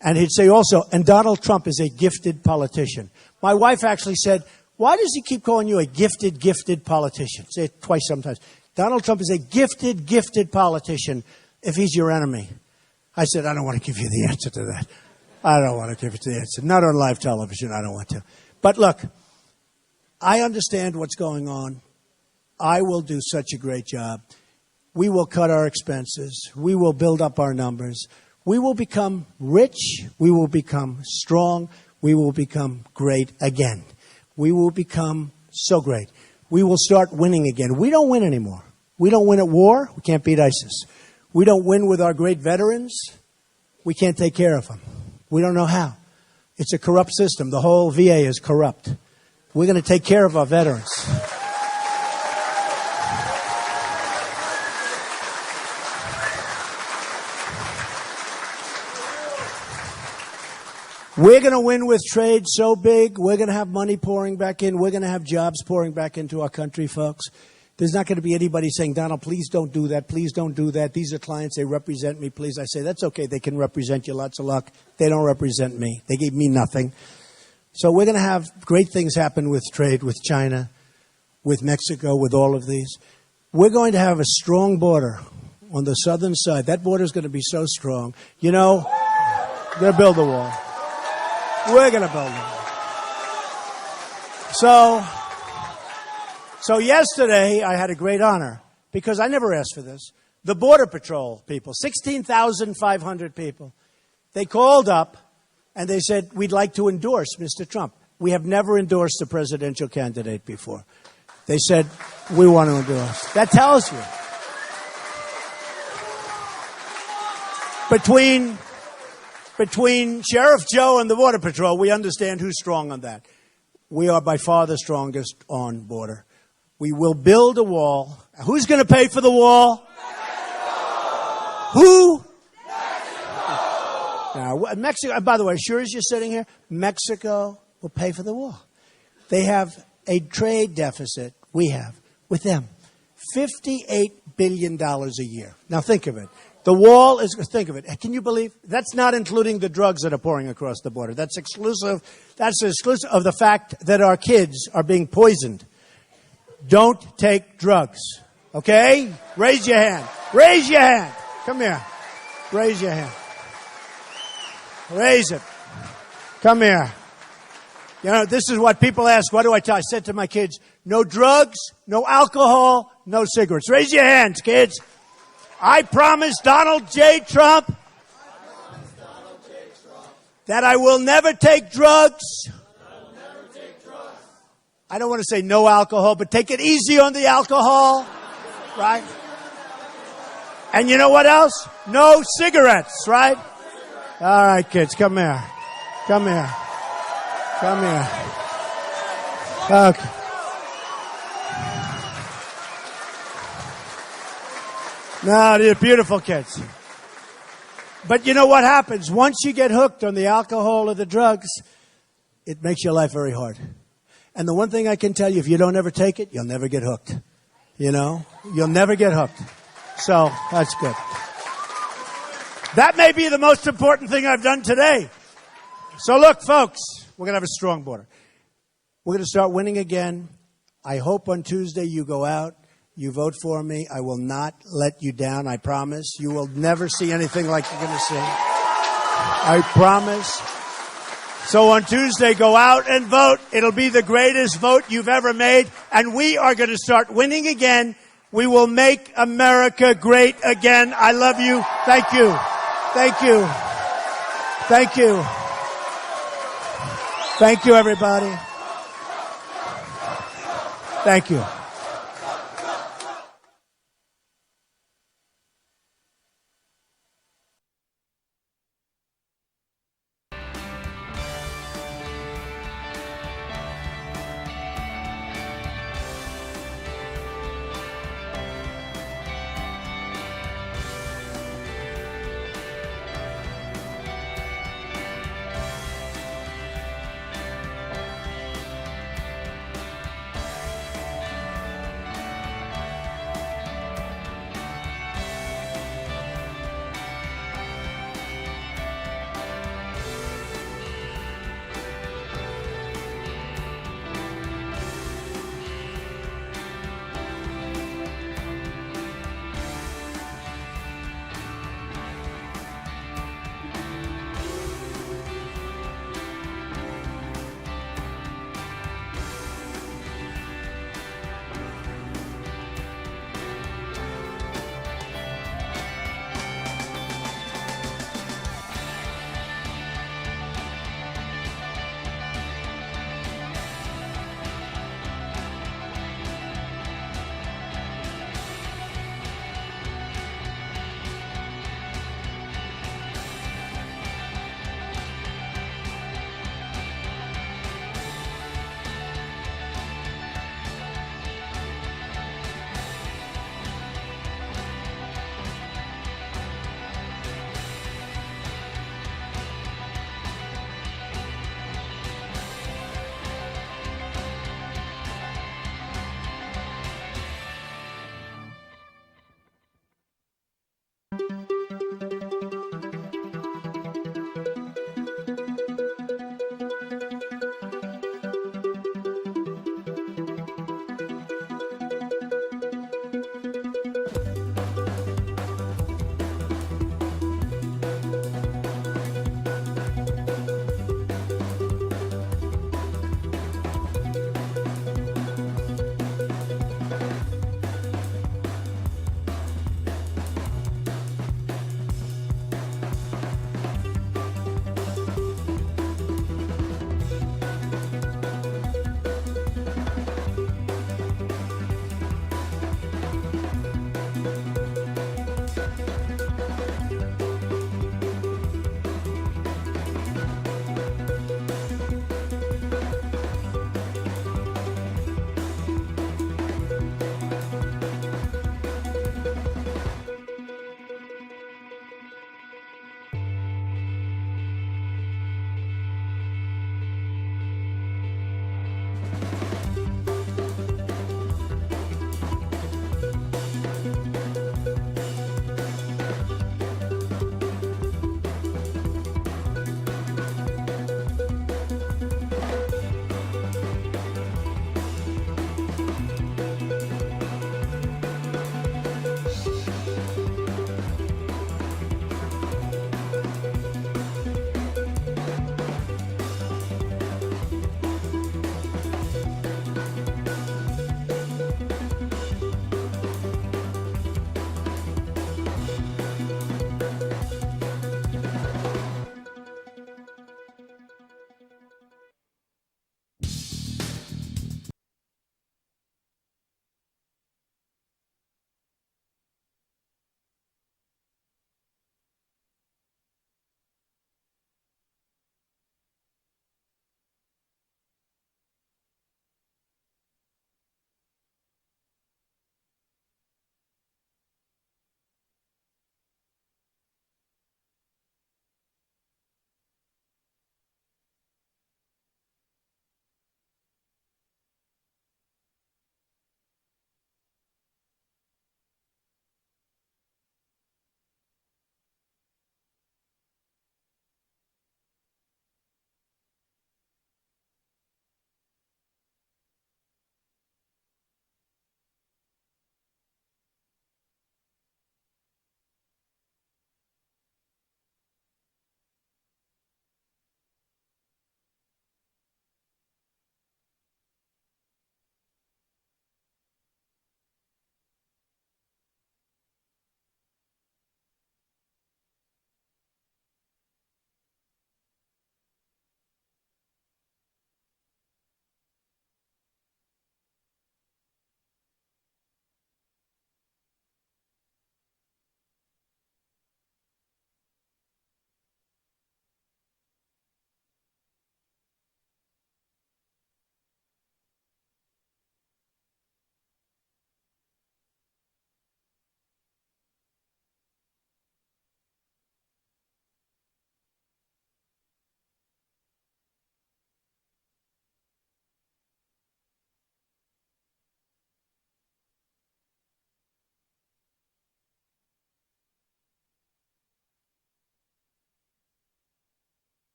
And he'd say also, and Donald Trump is a gifted politician. My wife actually said, why does he keep calling you a gifted, gifted politician? Say it twice sometimes. Donald Trump is a gifted, gifted politician if he's your enemy. I said, I don't want to give you the answer to that. I don't want to give you the answer. Not on live television. I don't want to. But look, I understand what's going on. I will do such a great job. We will cut our expenses. We will build up our numbers. We will become rich. We will become strong. We will become great again. We will become so great. We will start winning again. We don't win anymore. We don't win at war. We can't beat ISIS. We don't win with our great veterans. We can't take care of them. We don't know how. It's a corrupt system. The whole VA is corrupt. We're going to take care of our veterans. We're going to win with trade so big. We're going to have money pouring back in. We're going to have jobs pouring back into our country, folks. There's not going to be anybody saying, Donald, please don't do that. Please don't do that. These are clients. They represent me. Please. I say, that's okay. They can represent you. Lots of luck. They don't represent me. They gave me nothing. So we're going to have great things happen with trade, with China, with Mexico, with all of these. We're going to have a strong border on the southern side. That border is going to be so strong. You know, we're going to build a wall. We're going to build it. So yesterday I had a great honor because I never asked for this. The Border Patrol people, 16,500 people, they called up and they said, we'd like to endorse Mr. Trump. We have never endorsed a presidential candidate before. They said, we want to endorse. That tells you. Between Sheriff Joe and the Border Patrol, we understand who's strong on that. We are by far the strongest on border. We will build a wall. Who's going to pay for the wall? Mexico! Who? Mexico! Now, Mexico, by the way, sure as you're sitting here, Mexico will pay for the wall. They have a trade deficit, we have, with them. $58 billion a year. Now think of it. The wall is, think of it. Can you believe? That's not including the drugs that are pouring across the border. That's exclusive of the fact that our kids are being poisoned. Don't take drugs. Okay? Raise your hand. Raise your hand. Come here. Raise your hand. Raise it. Come here. You know, this is what people ask. What do I tell? I said to my kids, no drugs, no alcohol, no cigarettes. Raise your hands, kids. I promise Donald J. Trump that I will never take drugs. I don't want to say no alcohol, but take it easy on the alcohol, right? And you know what else? No cigarettes, right? All right, kids, come here. Come here. Come here. Okay. No, they're beautiful kids. But you know what happens? Once you get hooked on the alcohol or the drugs, it makes your life very hard. And the one thing I can tell you, if you don't ever take it, you'll never get hooked. You know? You'll never get hooked. So, that's good. That may be the most important thing I've done today. So look, folks, we're going to have a strong border. We're going to start winning again. I hope on Tuesday you go out, you vote for me. I will not let you down, I promise. You will never see anything like you're going to see. I promise. So on Tuesday, go out and vote. It'll be the greatest vote you've ever made, and we are going to start winning again. We will make America great again. I love you. Thank you. Thank you. Thank you. Thank you, everybody. Thank you.